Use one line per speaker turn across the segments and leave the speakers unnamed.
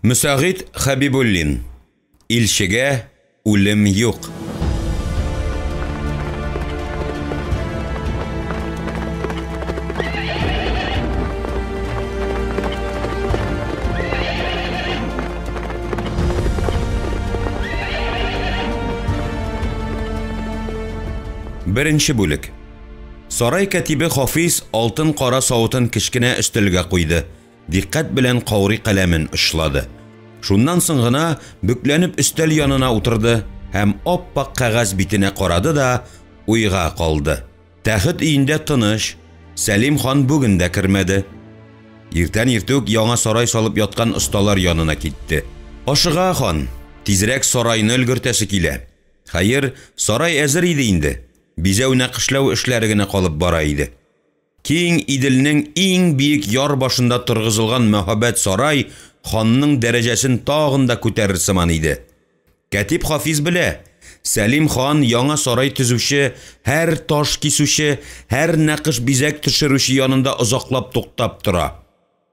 Müsағит Хабибуллин. Илшегә үлем юк. Беренче бүлек. Сарай кәтибе Хафиз алтын кара савытын кечкенә өстәлгә куйды. Диккать белән каурый каләмен очлады. Шуннан соң гына бүкләнеп өстәл янына утырды һәм оппак кагаз битенә карады да уйга калды. Тәхет өендә тыныч, Сәлим хан бүген дә кермәде. Иртән иртүк яңа сарай салып яткан осталар янына китте. Ашыга хан, тизрәк сарайны өлгертәсе килә. Хәер, сарай әзер иде инде. Бизәү нәкышләү эшләре генә калып бара иде. Киң Иделнең иң биек яр башында торгызылган мәһабәт сарай ханның дәрәҗәсен тагын да күтәрер сыман иде. Кәтиб Хафиз белә, Сәлим хан яңа сарай төзүче, һәр таш кисүче, һәр нәкыш бизәк төшерүче янында озаклап туктап тора.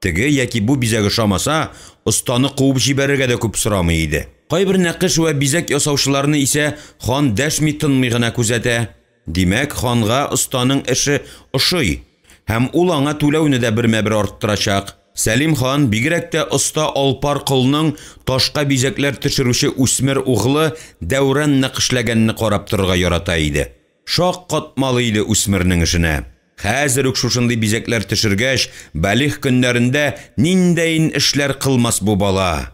Теге яки бу бизәге шамаса, останы куып җибәрергә дә күп сорамый иде. Кайбер нәкыш вә бизәк ясаучыларны исә хан дәшми тынмый гына күзәтә. Димәк, ханга останың эше ошый, һәм ул аңа түләүне дә бермә-бер арттырачак. Сәлим хан бигрәк тә оста Алпар кылның ташка бизәкләр төшерүче үсмер угылы Дәүран нәкышләгәнне карап торырга ярата иде. Шаккат малы иде үсмернең эшенә. Хәзер үк шушындый бизәкләр төшергәч, бәлих көннәрендә ниндәйин эшләр кылмас бу бала.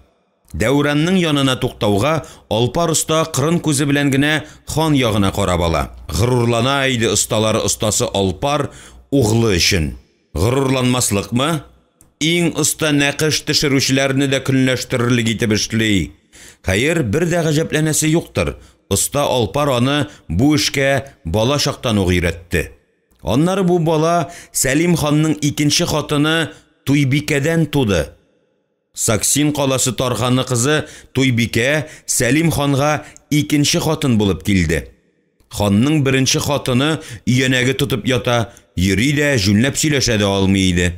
Дәүранның янына туктауга Алпар оста кырын күзе белән генә хан ягына карап ала. Горурлана иде осталары остасы Алпар углы өчен. Горурланмаслыкмы? Иң оста нәкыш төшерүчеләрне дә көнләштерерлек итеп эшли. Хәер, бер дә гаҗәпләнәсе юктыр. Оста Алпар аны бу эшкә бала чактан ук өйрәтте. Аннары бу бала Сәлим ханның икенче хатыны Туйбикәдән туды. Саксин каласы Тарханы кызы Туйбикә Сәлим ханга икенче хатын булып килде. Ханның беренче хатыны өянәге тотып ята, йөри дә, жүнләп сөйләшә дә алмый иде.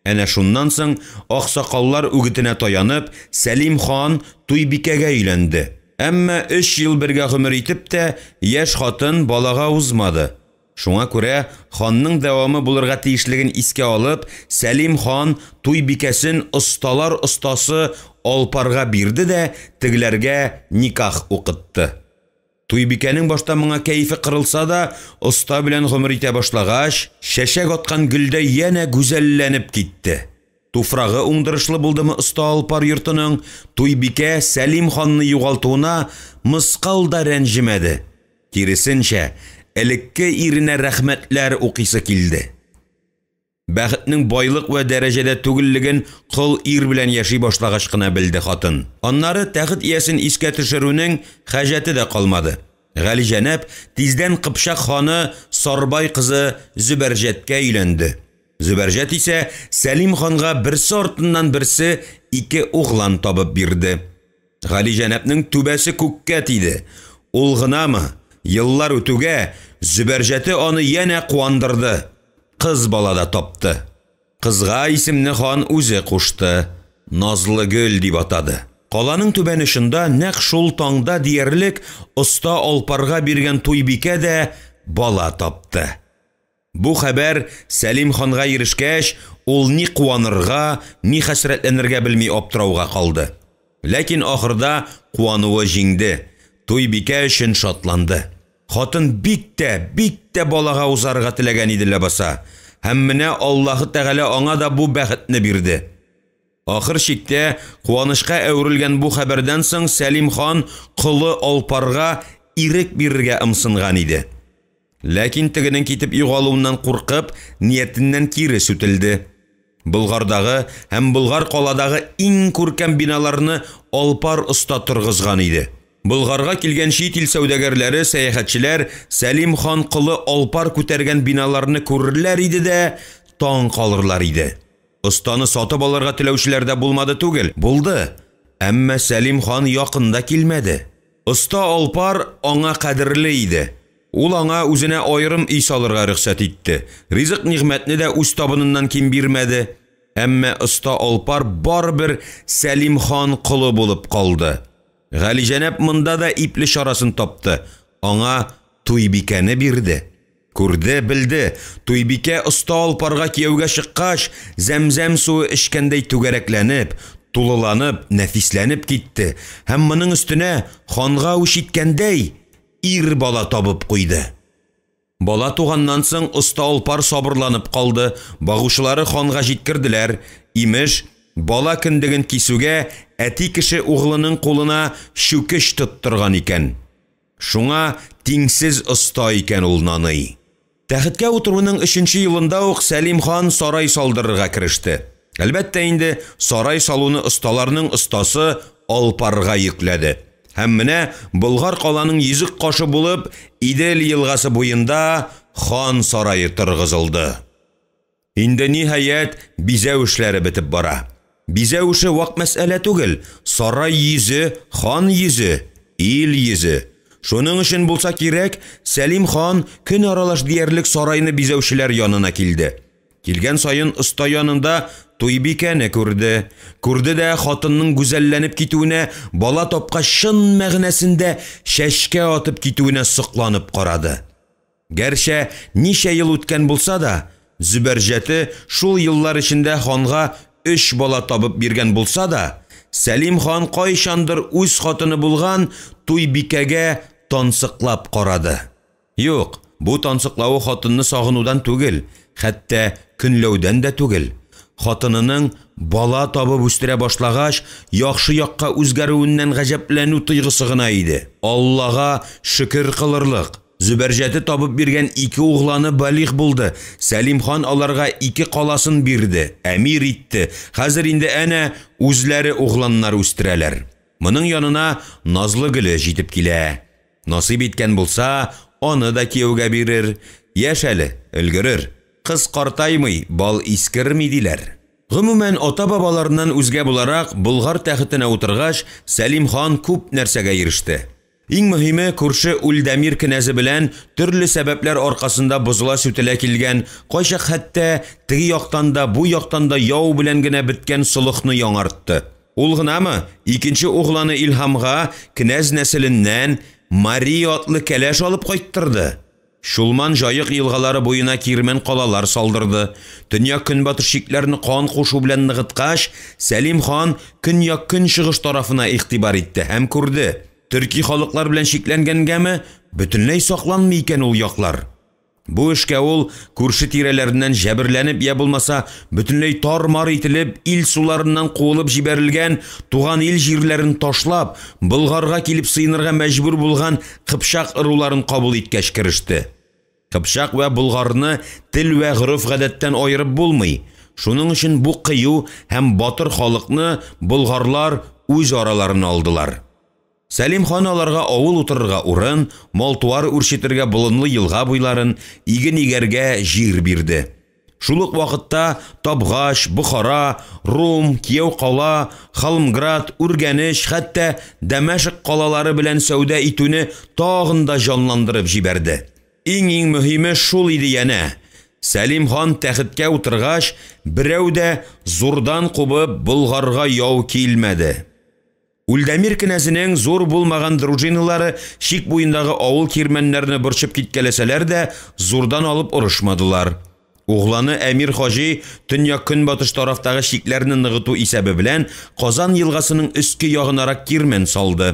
Әнә шуннан соң аксакаллар үгетенә таянып, Сәлим хан Туйбикәгә өйләнде. Әмма 3 ел бергә гомер итеп тә яшь хатын балага узмады. Шуңа күрә ханның дәвамы булырга тиешлеген искә алып, Сәлим хан Туйбикәсен осталар остасы Алпарга бирде дә тегеләргә никах укытты. Туйбикәнең башта моңа кәефе кырылса да, оста белән гомер итә башлагач, шәшәк аткан гөлдә янә гүзәлләнеп китте. Туфрагы уңдырышлы булдымы оста Алпар йортының, Туйбикә Сәлим ханны югалтуына мыскал да рәнҗемәде. Киресенчә, элекке иренә рәхмәтләр укыйсы килде. Бәхетнең байлык вә дәрәҗәдә түгеллеген кыл ир белән яши башлагач кына белде хатын. Аннары тәхет иясен искә төшерүнең хаҗәте дә калмады. Галиҗәнәп тиздән Кыпчак ханы Сарбай кызы Зөбәрҗәткә өйләнде. Зөбәрҗәт исә Сәлим ханга берсе артыннан берсе 2 углан табып бирде. Галиҗәнәпнең түбәсе күккә тиде. Ул гынамы? Йыллар үтүгә Зөбәрҗәте аны янә куандырды. Кыз балада тапты. Кызга исемне хан үзе кушты. Назлы гөл дип атады. Каланың түбәнешендә нәкъ шул таңда диярлек оста Алпарга биргән Туйбикә дә бала тапты. Бу хәбәр Сәлим ханга ирешкәч, ул ни куанырга, ни хәсрәтләнергә белми аптырауга калды. Ләкин ахырда куануы җиңде. Туйбикә өчен шатланды. Хатын бик тә балага узарга теләгән иде ләбаса. Һәм менә Аллаһы Тәгалә аңа да бу бәхетне бирде. Ахыр чиктә куанышка әверелгән бу хәбәрдән соң Сәлим хан кылы Алпарга ирек бирергә ымсынган иде. Ләкин тегенең китеп югалуыннан куркып, ниятеннән кире сүтелде. Болгардагы һәм Болгар каладагы иң күркәм биналарны Алпар оста торгызган иде. Болгарга килгән чит ил сәүдәгәрләре, сәяхәтчеләр Сәлим хан кылы Алпар күтәргән биналарны күрерләр иде дә таң калырлар иде. Останы сатып алырга теләүчеләр дә булмады түгел, булды. Әмма Сәлим хан якында килмәде. Оста Алпар аңа кадерле иде. Ул аңа үзенә аерым үй салырга рөхсәт итте. Ризык нигъмәтне дә үз табыныннан ким бирмәде. әмма оста алпар барбер Сәлим хан кулы булып калды. Галиҗәнәп монда да ипле шарасын тапты. Аңа Туйбикәне бирде. Күрде, білді, Туйбикә оста алпарға кияүгә шыққаш, зәмзәм суы ішкәндәй түгәрәкләнеп, тулыланып, нәфисләнеп китте. Һәм моның өстенә ханга үш иткәндәй ир бала табып куйды. Бала туганнан соң оста алпар сабырланып калды. Багучылары ханга җиткерделәр. Имеш, бала кендеген кисүгә әти кеше углының кулына шүкеш тоттырган икән. Шуңа тиңсез оста икән ул наный. Тәхеткә утыруның 3нче елында ук Сәлим хан сарай салдырырга кереште. Әлбәттә инде сарай салуны осталарның остасы алпарга йөкләде. Һәм менә Болгар каланың йөзек кашы булып, Идел елгасы буенда хан сарайы торгызылды. Инде ниһаять бизәү эшләре бетеп бара. Бизәү эше вак мәсьәлә түгел, сарай йөзе, хан йөзе, ил йөзе. Шуның өчен булса кирәк, Сәлим хан көн аралаш диярлек сарайны бизәүчеләр янына килде. Килгән сайын оста янында Туйбикәне күрде. Күрде дә хатынның гүзәлләнеп китүенә, бала тапкач шын мәгънәсендә шәшкә атып китүенә сокланып карады. Гәрчә ничә ел үткән булса да, Зүбәрҗәте шул еллар эчендә ханга 3 бала табып биргән булса да, Сәлим хан кайчандыр үз хатыны булган Туйбикәгә тансыклап карады. Юк, бу тансыклавы хатынны сагынудан түгел, хәтта көнләүдән дә түгел. Хатынының бала табып үстерә башлагач, яхшы якка үзгәрүеннән гаҗәпләнү тойгысы гына иде. Аллага шөкер кылырлык. Зүбәрҗәте табып биргән 2 угланы балигъ булды. Сәлим хан аларга 2 каласын бирде, әмир итте. Хәзер инде әнә үзләре угланнар үстерәләр. Моның янына Назлы гөле җитеп килә. Насип иткән булса, аны да кияүгә бирер. Яшь әле, өлгерер. Кыз картаймый, бал искерми диләр. Гомумән, ата-бабаларыннан үзгә буларак, Болгар тәхетенә утыргач, Сәлим хан күп нәрсәгә иреште. Иң мөһиме, күрше Үлдәмир кенәзе белән төрле сәбәпләр аркасында бозыла сүтелә килгән, кайчак хәтта теге яктан да, бу яктан да яу белән генә беткән солыхны яңартты. Ул гынамы, икенче угланы Илһамга кенәз нәселеннән Мари атлы кәләш алып кайттырды. Шулман жайык елгалары буена кирмен калалар салдырды. Төньяк көнбатыш шикләрне кан кушу белән ныгыткач, Сәлим хан көньяк көнчыгыш тарафына игътибар итте һәм күрде. Төрки халыклар белән шикләнгәнгәме, бөтенләй сакланмый икән ул яклар. Бу эшкә ул күрше тирәләреннән җәберләнеп я булмаса, бөтенләй тар-мар ителеп, ил суларыннан куылып җибәрелгән, туган ил җирләрен ташлап, Болгарга килеп сыйнырга мәҗбүр булган Кыпчак ыруларын кабул иткәч кереште. Кыпчак вә Болгарны тел вә гырыф гадәттән айырып булмый. Шуның өчен бу кыю һәм батыр халыкны болгарлар үз араларына алдылар. Сәлим хан аларга авыл утырырга урын, мал-туар үрчетергә болынлы елга буйларын, иген игәргә җир бирде. Шул ук вакытта Табгач, Бухара, Рум, Кияү кала, Халмград, Үргәнеш, хәтта Дәмәшк калалары белән сәүдә итүне тагын да җанландырып җибәрде. Иң мөһиме шул иде янә. Сәлим хан тәхеткә утыргач, берәү дә зурдан кубып Болгарга яу килмәде. Үлдәмир кенәзенең зур булмаган дружиналары шик буендагы авыл кирмәннәрне борчып киткәләсәләр дә, зурдан алып орышмадылар. Угланы Әмир Хаҗи төньяк көнбатыш тарафтагы шикләрне ныгыту исәбе белән Казан елгасының өске ягынарак кирмән салды.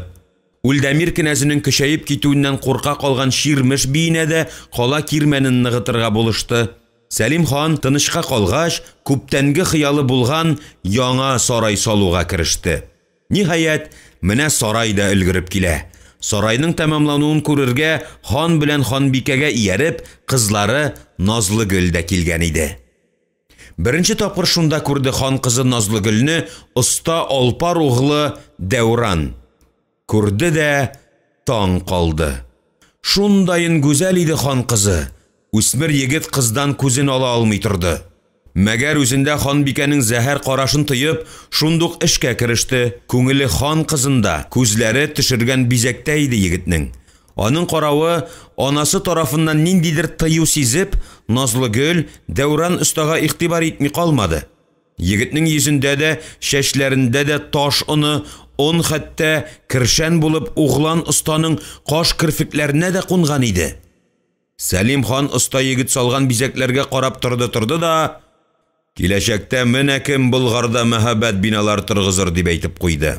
Үлдәмир кенәзенең көчәеп китүеннән курка калган Ширмеш биенә дә кала кирмәнен ныгытырга булышты. Сәлим хан тынышка калгач, күптәнге хыялы булган яңа сарай салуга кереште. Ниһаять, менә сарай да өлгереп килә. Сарайның тәмамлануын күрергә хан белән ханбикәгә ияреп, кызлары Назлы гөл дә килгән иде. Беренче тапкыр шунда күрде хан кызы Назлы гөлне оста алпар углы Дәүран. Күрде дә таң калды. Шундайын гүзәл иде хан кызы. Үсмер егет кыздан күзен ала алмый торды. Мәгәр үзендә ханбикәнең зәһәр карашын тыйып, шундук эшкә кереште. Күңеле хан кызында, күзләре төшергән бизәктә иде егетнең. Аның каравы, анасы тарафыннан ниндидер тыю сизеп, Назлы гөл Дәүран остага игътибар итми калмады. Егетнең йөзендә дә, шәчләрендә дә таш оны, он хәтта киршән булып углан останың каш кирфекләренә дә кунган иде. Сәлим хан оста егет салган бизәкләргә карап торды да, киләчәктә менә кем Болгарда мәхәббәт биналар торгызыр дип әйтеп куйды.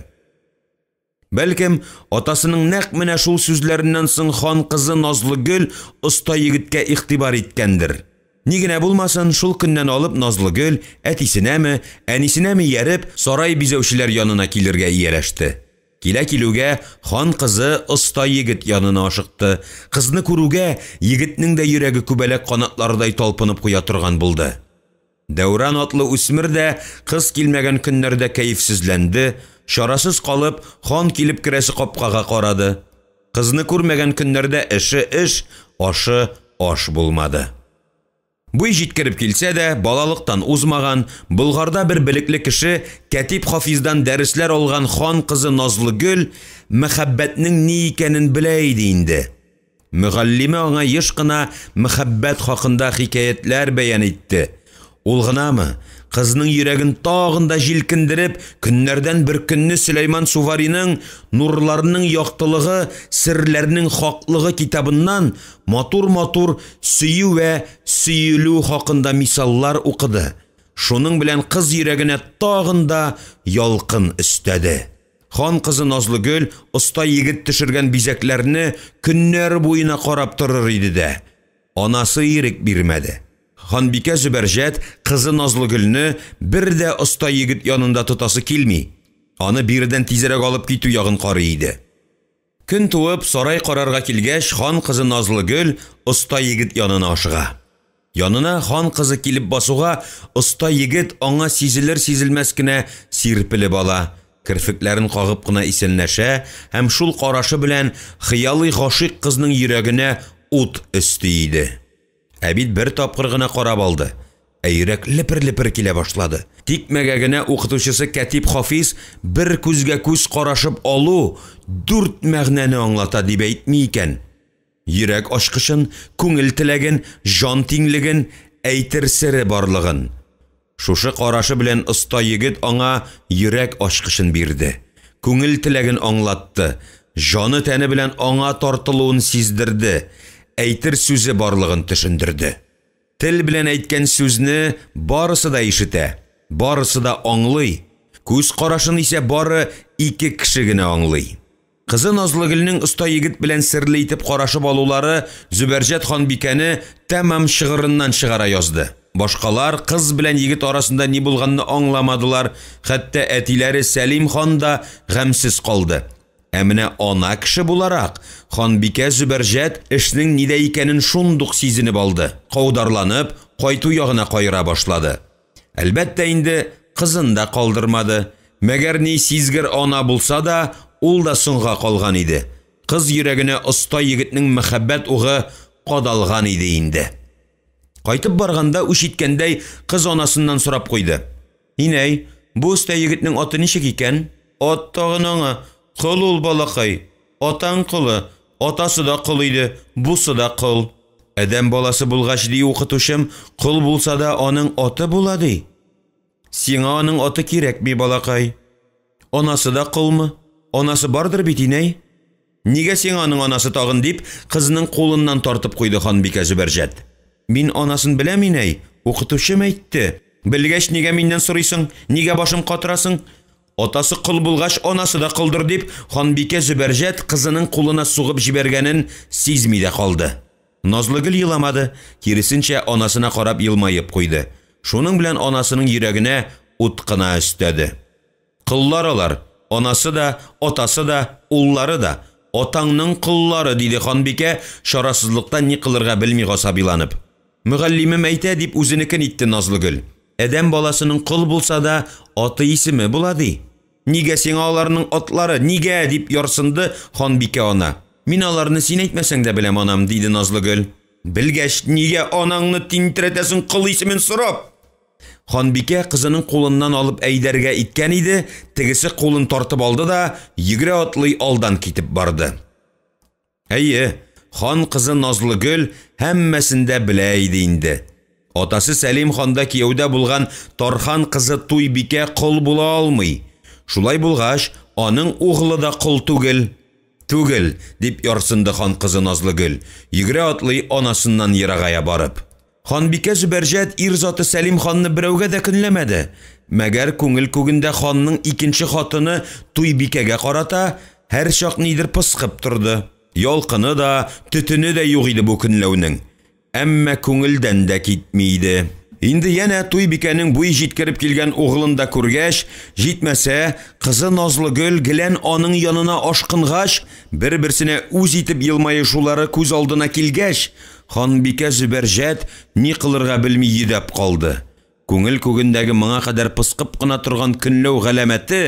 Бәлкем, атасының нәкъ менә шул сүзләреннән соң хан кызы Назлыгөл оста егеткә игътибар иткәндер. Ни генә булмасын, шул көннән алып Назлыгөл әтисенәме, әнисенәме ярып, сарай бизәүчеләр янына килергә ияләште. Килә-килүгә хан кызы оста егет янына ашыкты. Кызны күрүгә егетнең дә йөрәге күбәләк канатлардай талпынып куя торган булды. Дәүран атлы үсмер дә кыз килмәгән көннәрдә кәефсезләнде, шарасыз калып, хан килеп керәсе капкага карады. Кызны күрмәгән көннәрдә эше эш, ашы аш булмады. Буй җиткереп килсә дә, балалыктан узмаган, Болгарда бер билекле кеше Кәтип Хафиздан дәресләр алган хан кызы Назлыгөл мәхәббәтнең ни икәнен белә иде инде. Мөгаллиме аңа еш кына мәхәббәт хакында хикәятләр бәян итте. Ул гынамы, кызның йөрәген тагында җилкендереп, көннәрдән бер көнне Сөләйман Сувариның Нурларның яктылыгы, серләрнең хаклыгы китабыннан матур-матур сөю вә сөелү хакында мисаллар укыды. Шуның белән кыз йөрәгенә тагында ялкын өстәде. Хан кызы Назлыгөл оста егет төшергән бизәкләрне көннәр буена карап торыр иде дә. Анасы ирек бирмәде. Ханбикә Зөбәрҗәт кызы Назлыгөлне бер дә оста егет янында тотасы килми. Аны бирдән тизрәк алып китү ягын карый иде. Көн туып сарай карарга килгәч, хан кызы Назлыгөл оста егет янына ашыга. Янына хан кызы килеп басуга, оста егет аңа сизелер-сизелмәс кенә сирпелеп ала. Кирфекләрен кагып кына исәнләшә һәм шул карашы белән хыялый гашыйк кызның йөрәгенә ут өсти иде. Әбит бер тапкыр гына карап алды. Йөрәк лепер-лепер килә башлады. Тикмәгә генә укытучысы Кәтип Хафиз бер күзгә күз карашып алу 4 мәгънәне аңлата дип әйтми икән. Йөрәк ачкышын, күңел теләген, жан тиңлеген, әйтер сере барлыгын. Шушы карашы белән оста егет аңа йөрәк ачкышын бирде. Күңел теләген аңлатты. Жаны тәне белән аңа тартылуын сиздерде. Әйтер сүзе барлыгын төшендерде. Тел белән әйткән сүзне барысы да ишетә, барысы да аңлый. Күз карашын исә бары 2 кеше генә аңлый. Кызы Назлыгөлнең оста егет белән серле итеп карашып алулары Зөбәрҗәт ханбикәне тәмам шигырыннан чыгара язды. Башкалар кыз белән егет арасында ни булганны аңламадылар, хәтта әтиләре Сәлим хан да гамсыз калды. Әмінә ана кеше буларак, ханбикә Зөбәрҗәт эшнең нидә икәнен шундук сизенеп алды. Каударланып, кайту ягына кайыра башлады. Әлбәттә инде кызын да калдырмады. Мәгәр ни сизгер ана булса да, ул да соңга калган иде. Кыз йөрәгенә оста егетнең мәхәббәт угы кадалган иде инде. Кайтып барганда үч иткәндәй кыз анасыннан сорап куйды. Инәй, бу оста егетнең аты ничек икән? Ат тагын аңа Кыл ул балакай, атаң кылы, атасы да кыл иде, бусы да кыл. Әдәм баласы булгач ди укытучым, кыл булса да аның аты була ди. Сиңа аның аты кирәк би балакай. Анасы да кылмы? Анасы бардыр бит инәй. Нигә сиңа аның анасы тагын дип, кызның кулыннан тартып куйды ханбикә Зөбәрҗәт. Мин анасын беләм инәй, укытучым әйтте. Белгәч нигә миннән сорыйсың? Нигә башым катырасың? Атасы кыл булгач, анасы да кылдыр дип, ханбикә Зөбәрҗәт кызының кулына сугып җибәргәнен сизми дә калды. Назлыгөл еламады, киресенчә анасына карап елмаеп куйды. Шуның белән анасының йөрәгенә ут кына өстәде. Кыллар алар, анасы да, атасы да, уллары да, атаңның кыллары диде ханбикә, шарасызлыктан ни кылырга белми гасабиланып. Мөгаллимем әйтә дип үзенекен итте Назлыгөл. Әдәм баласының кыл булса да, аты исеме була ди. Нигә сиңа аларның атлары, нигә дип ярсынды ханбикә ана. Мин аларны син әйтмәсәң дә беләм анам, диде Назлыгөл. Белгәч, нигә анаңны тинтертәсең кыл исемен сорап? Ханбикә кызының кулыннан алып әйдәргә иткән иде, тегесе кулын тартып алды да, йөгерә атлый алдан китеп барды. Әйе, хан кызы Назлыгөл һәммәсен дә белә иде инде. Атасы Сәлим ханда кияүдә булган Тархан кызы Туйбикә кол була алмый. Шулай булгач, аның угылы да кол түгел. Түгел, дип ярсынды хан кызы Назлыгөл, йөгерә атлый анасыннан ерагая барып. Ханбикә Зөбәрҗәт ир заты Сәлим ханны берәүгә дә көнләмәде. Мәгәр күңел күгендә ханның икенче хатыны Туйбикәгә карата һәр чак нидер пысқып торды. Ялкыны да, төтене дә юк иде бу көнләүнең. Әмма күңелдән дә китмейде. Инде янә Туйбикәнең буй җиткереп килгән угылын да күргәч, җитмәсә, кызы Назлыгөл гелән аның янына ашкынгач, бер-берсенә үз итеп елмаешулары күз алдына килгәч, Ханбикә Зөбәрҗәт ни кылырга белми йөдәп калды. Күңел күгендәге моңа кадәр пысқып кына торган көнләү галәмәте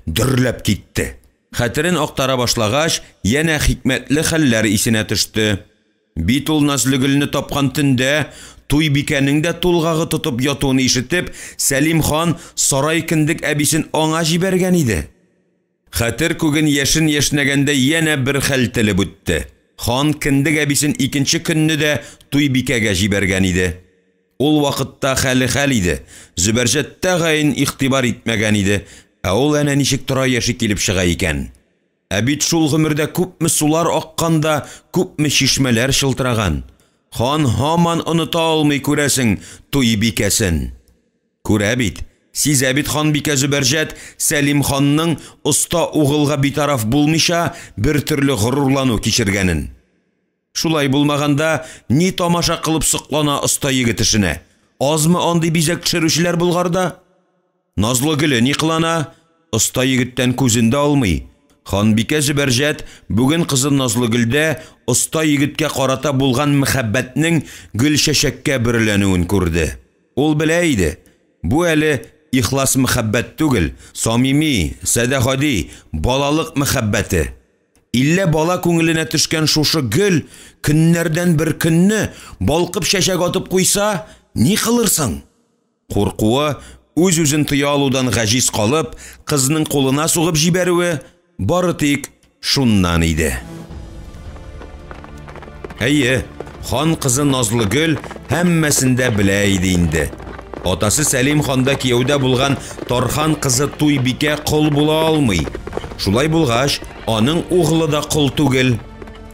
дөрләп китте. Хәтерен актара башлагач, янә хикмәтле хәлләр исенә төште. Бит ул Назлыгөлне тапкан төндә Туйбикәнең дә тулгагы тотып ятуын ишетеп, Сәлим хан сарай кендек әбисен аңа җибәргән иде. Хәтер күген яшен яшнәгәндә янә бер хәл телеп үтте. Хан кендек әбисен икенче көнне дә Туйбикәгә җибәргән иде. Ул вакытта хәле хәл иде. Зөбәрҗәт тәгаен игътибар итмәгән иде. Ә ул әнә ничек тора яши килеп чыга икән. Ә бит шул гомердә күпме сулар акканда, күпме чишмәләр шылтыраган. Хан һаман оныта алмый күрәсең Туйбикәсен. Күрә бит, сизә бит Ханбикә Зөбәрҗәт Сәлим ханның оста угылга битараф булмыйча бер төрле горурлану кичергәнен. Шулай булмаганда ни тамаша кылып соклана оста егет эшенә. Азмы андый бизәк төшерүчеләр Булгарда? Назлыгөле ни кылана? Оста егеттән күзендә алмый. Ханбикә Зөбәрҗәт бүген кызы Назлыгөлдә оста егеткә карата булган мәхәббәтнең гөл чәчәккә бөрләнүен күрде. Ул белә иде, бу әле ихлас мәхәббәт түгел, самими, сәдәхади, балалык мәхәббәте. Иллә бала күңеленә төшкән шушы гөл көннәрдән бер көнне балкып чәчәк атып куйса, ни кылырсың? Куркуы, үз-үзен тыя алудан гаҗиз калып, кызның кулына сугып җибәрүе бары тик шуннан иде. Әйе, хан кызы Назлыгөл һәммәсендә белә иде инде. Атасы Сәлим ханда кияүдә булган Тархан кызы Туйбикә кол була алмый. Шулай булгач, аның угылы да кол түгел.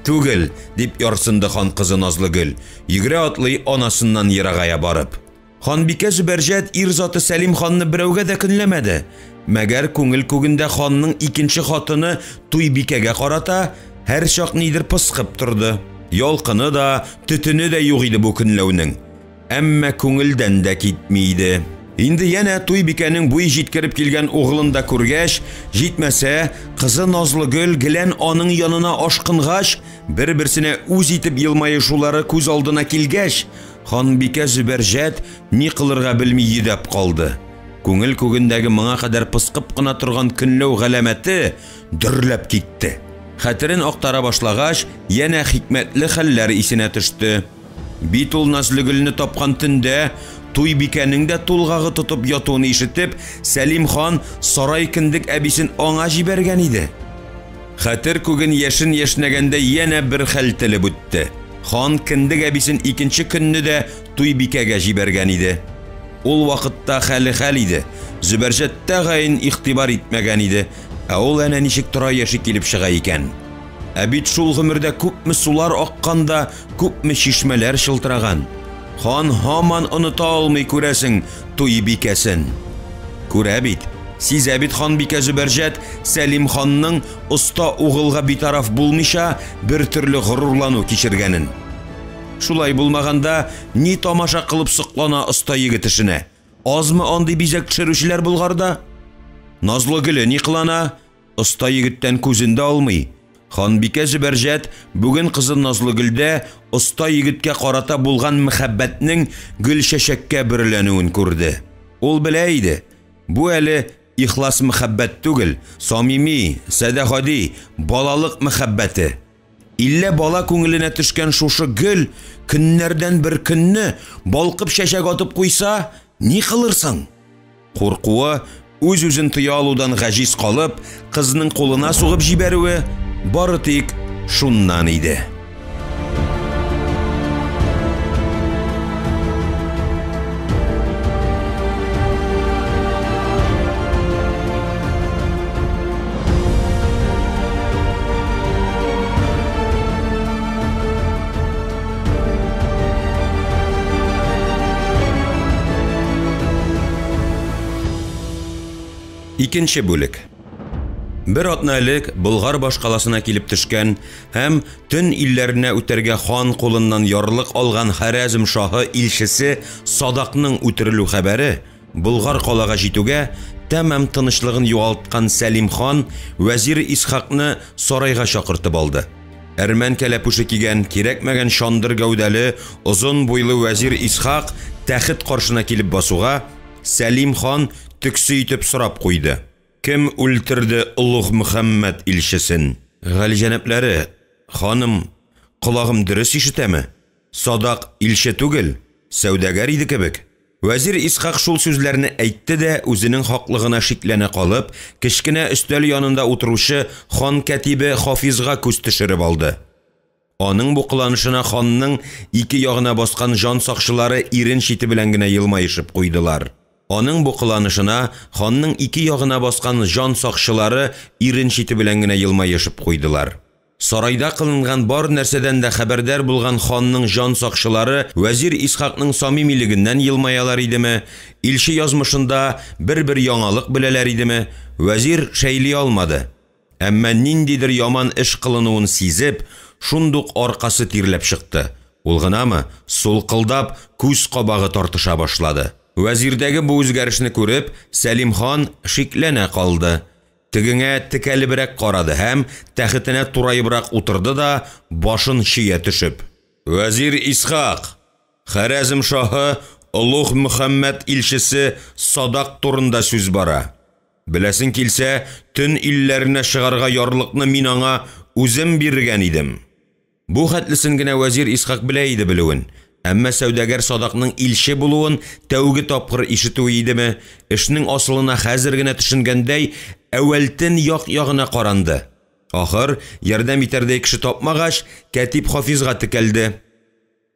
Түгел, дип ярсынды хан кызы Назлыгөл, йөгерә атлый анасыннан ерагая барып. Ханбикә Зөбәрҗәт ир заты Сәлим ханны берәүгә дә көнләмәде. Мәгәр күңел күгендә ханның икенче хатыны Туйбикәгә карата һәр чак нидер пысқып торды. Ялкыны да, төтене дә юк иде бу көнләүнең. Әмма күңелдән дә китмейде. Инде янә Туйбикәнең буй җиткереп килгән угылын да күргәч, җитмәсә, кызы Назлыгөл гелән аның янына ашкынгач, бер-берсенә үз итеп елмаешулары күз алдына килгәч, Ханбикә Зөбәрҗәт ни кылырга белми йөдәп калды. Күңел күгендәге моңа кадәр пысқып кына торган көнләү галәмәте дөрләп китте. Хәтерен актара башлагач, янә хикмәтле хәлләр исенә төште. Бит ул Назлыгөлне тапкан төндә Туйбикәнең дә тулгагы тотып ятуын ишетеп, Сәлим хан сарай кендек әбисен аңа җибәргән иде. Хәтер күген яшен яшнәгәндә янә бер хәл телеп үтте. Хан кендек әбисен икенче көнне дә Туйбикәгә җибәргән иде. Ул вакытта хәле хәл иде. Зөбәрҗәт тәгаен игътибар итмәгән иде. Ә ул әнә ничек тора яши килеп чыга икән. Ә бит шул гомердә күпме сулар акканда, күпме чишмәләр шылтыраган. Хан һаман оныта алмый күрәсең Туйбикәсен. Күрә бит, сизә бит Ханбикә Зөбәрҗәт Сәлим ханның оста угылга битараф булмыйча бер төрле горурлану кичергәнен. Шулай булмаганда ни тамаша кылып соклана оста егет эшенә. Азмы андый бизәк төшерүчеләр Булгарда? Назлыгөле ни кылана? Оста егеттән күзендә алмый. Ханбикә Зөбәрҗәт бүген кызы Назлыгөлдә оста егеткә карата булган мәхәббәтнең гөл чәчәккә бөрләнүен күрде. Ул белә иде, бу әле ихлас мәхәббәт түгел, самими, сәдәхади, балалык мәхәббәте. Иллә бала күңеленә төшкән шушы гөл көннәрдән бер көнне балкып чәчәк атып куйса, ни кылырсың? Куркуы, үз-үзен тыя алудан гаҗиз калып, кызның кулына сугып җибәрүе бары тик шуннан иде. Икенче бүлек. Бер атна элек Болгар башкаласына килеп төшкән һәм төн илләренә үтәргә хан кулыннан ярлык алган Хорезм шаһы илчесе Садакның үтерелү хәбәре Болгар калага җитүгә тәмам тынычлыгын югалткан Сәлим хан вәзир Исхакны сарайга чакыртып алды. Әрмән кәләпүше кигән, кирәкмәгән шандыр гәүдәле, озын буйлы вәзир Исхак тәхет каршына килеп басуга Сәлим хан тükсе итеп сорап куйды. Кем үлтерде Улуг Мөхәммәд илчесен? Галиҗәнәпләре, ханым, колагым дөрес ишетәме? Садак илче түгел, сәүдәгәр иде кебек. Вәзир Исхак шул сүзләрне әйтте дә, үзенең хаклыгына шикләнә калып, кечкенә өстәл янында утыручы хан катибе Хафизга күз төшереп алды. Аның бу кыланышына ханның ике ягына баскан жан сакчылары ирен чите белән генә елмаешып куйдылар. Аның бу кыланышына ханның ике ягына баскан жан сакчылары ирен чите белән генә елмаешып куйдылар. Сарайда кылынган бар нәрсәдән дә хәбәрдар булган ханның жан сакчылары вәзир Исхакның самимилегеннән елмаялар идеме, илче язмышында бер яңалык беләләр идеме, вәзир шәйли алмады. Әмма ниндидер яман эш кылынуын сизеп, шундук аркасы тирләп чыкты. Ул гынамы, сулкылдап, күз кабагы тартыша башлады. Вәзирдәге бу үзгәрешне күреп, Сәлим хан шикләнә калды. Тегеңә текәлебрәк карады һәм тәхетенә турайыбрак утырды да, башын чия төшеп. Вәзир Исхак, Хорезм шаһы Улуг Мөхәммәд илчесе Садак турында сүз бара. Беләсең килсә, төн илләренә чыгарга ярлыкны мин аңа үзем биргән идем. Бу хәтлесен генә вәзир Исхак белә иде белүен. Әмма сәүдәгәр Садакның илче булуын тәүге тапкыр ишетүе идеме, эшнең асылына хәзер генә төшенгәндәй, әвәлтен як-ягына каранды. Ахыр, ярдәм итәрдәй кеше тапмагач, катиб Хафизга текәлде.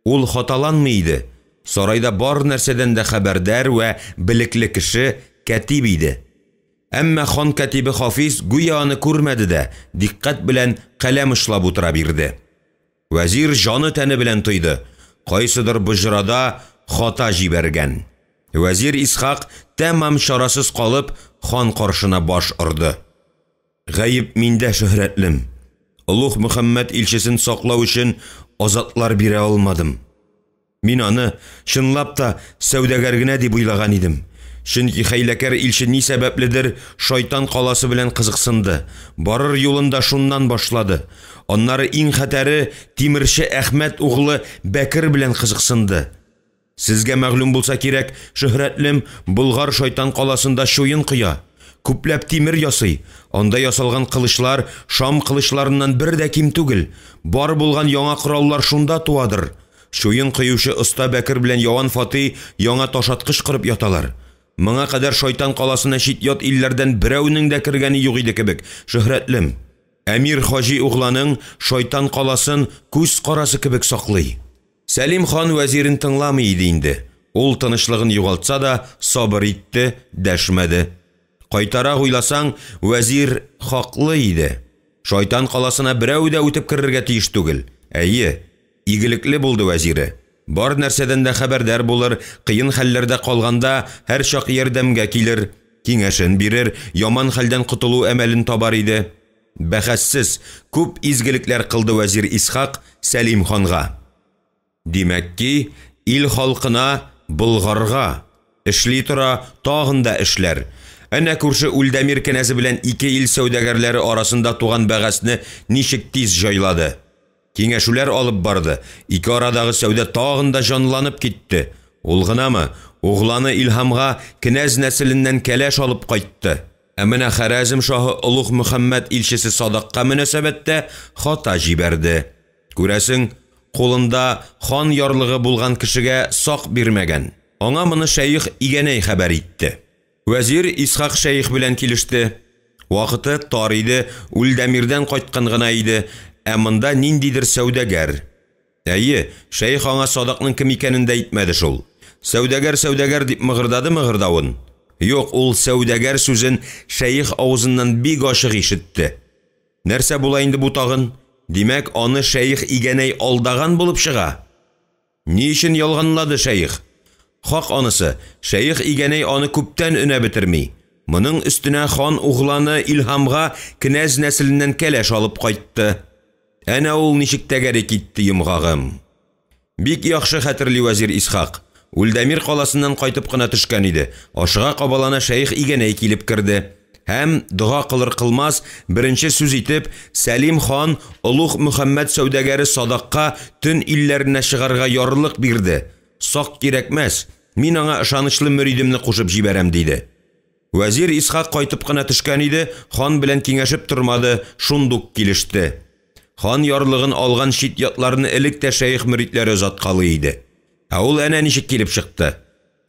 Ул хаталанмый иде. Сарайда бар нәрсәдән дә хәбәрдар вә билекле кеше катиб иде. Әмма хан катибе Хафиз гүя аны күрмәде дә, диккать белән каләм эшләп утыра бирде. Вәзир җаны тәне белән тойды. Кайсыдыр бөҗрада хата җибәргән. Вәзир Исхак тәмам чарасыз калып, хан каршына баш орды. Гаип миндә шөһрәтлем. Улуг Мөхәммәд илчесен саклау өчен азатлар бирә алмадым. Мин аны чынлап та сәүдәгәр генә дип уйлаган идем. Чөнки хәйләкәр илче ни сәбәпледер шайтан каласы белән кызыксынды. Барыр юлында шуннан башлады. Аннары иң хәтәре тимерче Әхмәт углы Бәкер белән кызыксынды. Сезгә мәгълүм булса кирәк, шөһрәтлем, Болгар шайтан каласында шуен кыя. Күпләп тимер ясый. Анда ясалган кылычлар Шам кылычларыннан бер дә ким түгел. Бар булган яңа кораллар шунда туадыр. Шуен кыючы оста Бәкер белән Яван Фатый яңа ташаткыч кырып яталар. Моңа кадәр шайтан каласына чит-ят илләрдән берәүнең дә кергәне юк иде кебек, шөһрәтлем. Әмир Хаҗи угланың шайтан каласын күз карасы кебек саклый. Сәлим хан вәзирен тыңламый иде инде. Ул тынычлыгын югалтса да, сабыр итте, дәшмәде. Кайтара уйласаң, вәзир хаклы иде. Шайтан каласына берәү дә үтеп керергә тиеш түгел. Әйе, игелекле булды вәзире. Бар нәрсәдән дә хәбәрдар булыр, кыен хәлләрдә калганда һәр чак ярдәмгә килер, киңәшен бирер, яман хәлдән котылу әмәлен табар иде. Бәхәссез, күп изгелекләр кылды вәзир Исхак Сәлим ханга. Димәк ки, ил халкына, Болгарга эшли тора, тагын да эшләр. Әнә күрше Үлдәмир кенәзе белән ике ил сәүдәгәрләре арасында туган бәгасьне ничек тиз җайлады. Киңәшүләр алып барды. Ике арадагы сәүдә тагын да җанланып китте. Ул гынамы, угланы Илһамга кенәз нәселеннән кәләш алып кайтты. Ә менә Хорезм шаһы Улуг Мөхәммәд илчесе Садакка мөнәсәбәттә хата җибәрде. Күрәсең, кулында хан ярлыгы булган кешегә сак бирмәгән. Аңа моны шәйх Игәнәй хәбәр итте. Вәзир Исхак шәйх белән килеште. Вакыты тар иде, Үлдәмирдән кайткан гына иде. Ә монда ниндидер сәүдәгәр. Әйе, шәйх аңа Садакның кем икәнен дә әйтмәде шул. Сәүдәгәр дип мыгырдавын. Юк, ул сәүдәгәр сүзен шәйх авызыннан бик ачык ишетте. Нәрсә була инде бу тагын? Димәк, аны шәйх Игәнәй алдаган булып чыга. Ни өчен ялганлады шәйх? Хак анысы, шәйх Игәнәй аны күптән өнә бетерми. Моның өстенә хан угланы Илһамга кнәз нәселеннән кәләш алып кайтты. Әнә ул ничек тәгәре китте йомгагым. Бик яхшы хәтерли вәзир Исхак. Үлдәмир каласыннан кайтып кына төшкән иде. Ашыга кабалана шәйх Игәнәй килеп керде. Һәм дуга кылыр кылмас беренче сүз итеп Сәлим хан Улуг Мөхәммәд сәүдәгәре Садакка төн илләренә чыгарга ярлык бирде. Сак кирәкмәс, мин аңа ышанычлы мөридемне кушып җибәрәм диде. Вәзир Исхак кайтып кына төшкән иде, хан белән киңәшеп тормады, шундук килеште. Хан ярлыгын алган шит ятларны элек тә шәйх мөритләре озаткалы иде. Ә ул әнә ничек килеп чыкты.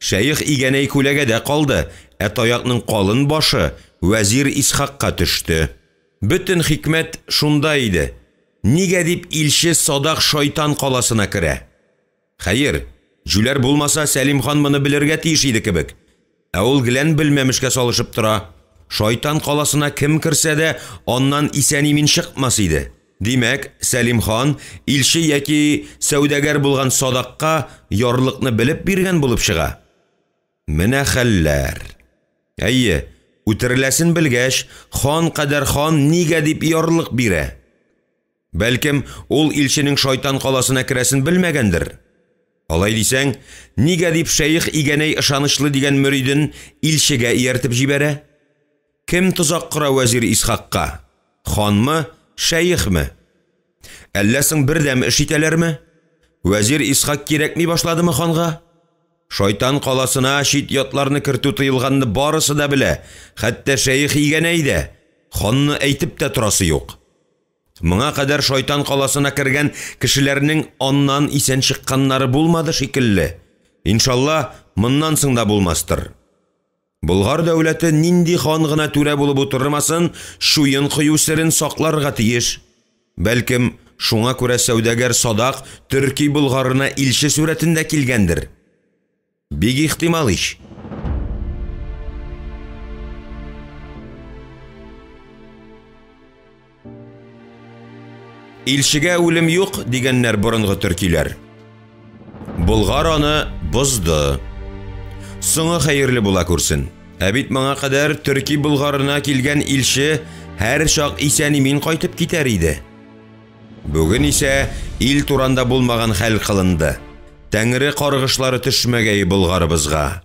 Шәйх Игәнәй күләгәдә калды, ә таякның калын башы Вәзир Исхакка төште. Бөтен хикмәт шунда иде. Нигә дип илче Садак шайтан каласына керә? Хәер, жүләр булмаса Сәлим хан моны белергә тиеш иде кебек. Ә ул гелән белмәмешкә салышып тора. Шайтан каласына кем керсә дә, аннан исән-имин чыкмас иде. Димәк, Сәлим хан илче яки сәүдәгәр булган Садакка ярлыкны белеп биргән булып чыга. Менә хәлләр. Әйе, үтереләсен белгәч, хан кадәр хан нигә дип ярлык бирә? Бәлкем, ул илченең шайтан каласына керәсен белмәгәндер. Алай дисәң, нигә дип шәйх Игәнәй ышанычлы дигән мөриден илчегә ияртеп җибәрә? Кем тозак кыра вәзир Исхакка? Ханмы, шәйхме? Әллә соң бердәм эш итәләрме? Вәзир Исхак кирәкми башладымы ханга? Шайтан каласына шит ятларны кертү тыелганны барысы да белә, хәтта шәйх Игәнәй дә. Ханны әйтеп тә торасы юк. Моңа кадәр шайтан каласына кергән кешеләрнең аннан исән чыкканнары булмады шикелле. Иншалла, моннан соң да булмастыр. Болгар дәүләте нинди хан гына түрә булып утырмасын, шуен кыю серен сакларга тиеш. Бәлкем, шуңа күрә сәүдәгәр Садак Төрки Булгарына илче сүрәтендә килгәндер. Бик ихтимал иш. Илчегә үлем юк дигәннәр борынгы төркиләр. Болгар аны бозды. Соңы хәерле була күрсен. Ә бит моңа кадәр Төрки Булгарына килгән илче һәр чак исән-имин кайтып китәр иде. Бүген исә ил туранда булмаган хәл кылынды. Тәңре каргышлары төшмәгәй Булгарыбызга.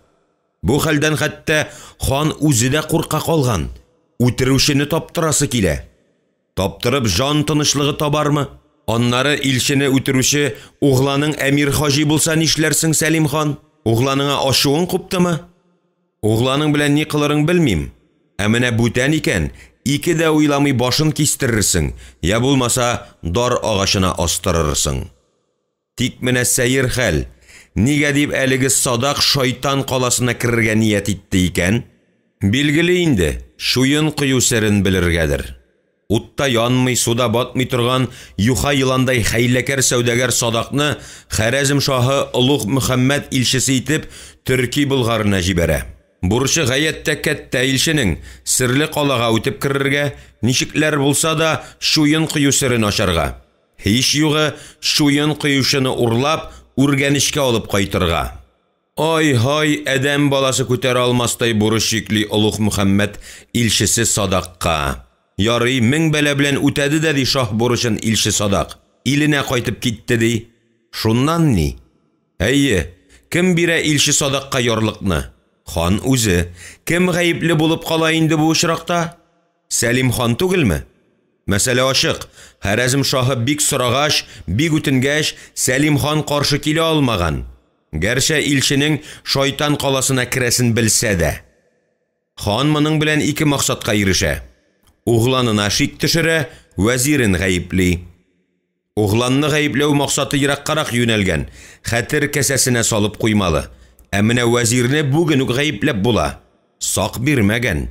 Бу хәлдән хәтта хан үзе дә курка калган. Үтерүчене таптырасы килә. Таптырып жан тынычлыгы табармы? Аннары илчене үтерүче угланың Әмир Хаҗи булса нишләрсең, Сәлим хан? Угланыңа ашуың куптымы? Угланың белән ни кылырың белмим. Ә менә бүтән икән, ике дә уйламый башын кистерерсең, я булмаса дар агачына астырырсың. Тик менә сәер хәл. Нигә дип әлеге Садак шайтан каласына керергә ният итте икән? Билгеле инде, шуен кыю серен белергәдер. Утта янмый, суда батмый торган юха йыландай хәйләкәр сәүдәгәр Садакны Хәрәзм шаһы Улуг Мөхәммәд илчесе итеп Төрки Булгарына җибәрә. Бурчы гаятә кәттә илченең серле калага үтеп керергә, ничекләр булса да шуен кыю серен ачарга. Һич югы шуен кыючыны урлап, үргәнешкә алып кайтырга. Ай-һай, әдәм баласы күтәрә алмастай бурыч шикли Улуг Мөхәммәд илчесе Садакка. Ярый, мең бәлә белән үтәде дә ди шаһ бурычын илче Садак. Иленә кайтып китте ди. Шуннан ни? Әйе, кем бирә илче Садакка ярлыкны? Хан үзе. Кем гаепле булып кала инде бу очракта? Сәлим хан түгелме? Мәсәлә ачык. Хәрәзм шаһы бик сорагач, бик үтенгәч, Сәлим хан каршы килә алмаган. Гәрчә илченең шайтан каласына керәсен белсә дә. Хан моның белән ике максатка ирешә. Угланына шик төшерә, вәзирен гаепли. Угланны гаепләү максаты ераккарак юнәлгән, хәтер кәсәсенә салып куймалы. Ә менә вәзирне бүген үк гаепләп була. Сак бирмәгән.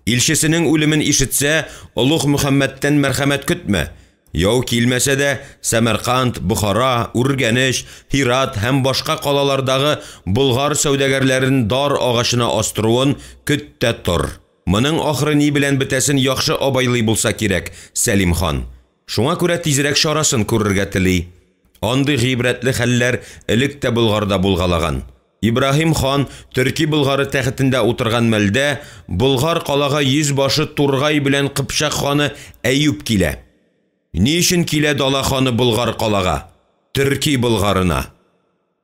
Илчесенең үлемен ишетсә, Улуг Мөхәммәдтән мәрхәмәт көтмә. Яу килмәсә дә, Сәмәрканд, Бухара, Үргәнеш, Хират һәм башка калалардагы Болгар сәүдәгәрләрен дар агачына астыруын көттә тор. Моның ахыры ни белән бетәсен яхшы абайлый булса кирәк, Сәлим хан. Шуңа күрә тизрәк чарасын күрергә тели. Андый гыйбрәтле хәлләр элек тә Булгарда булгалаган. Ибрахим хан Төрки Болгары тәхетендә утырган мәлдә Болгар калага йөзбашы Тургай белән Кыпчак ханы Әйүп килә. Ни өчен килә Дала ханы Болгар калага? Төрки Болгарына.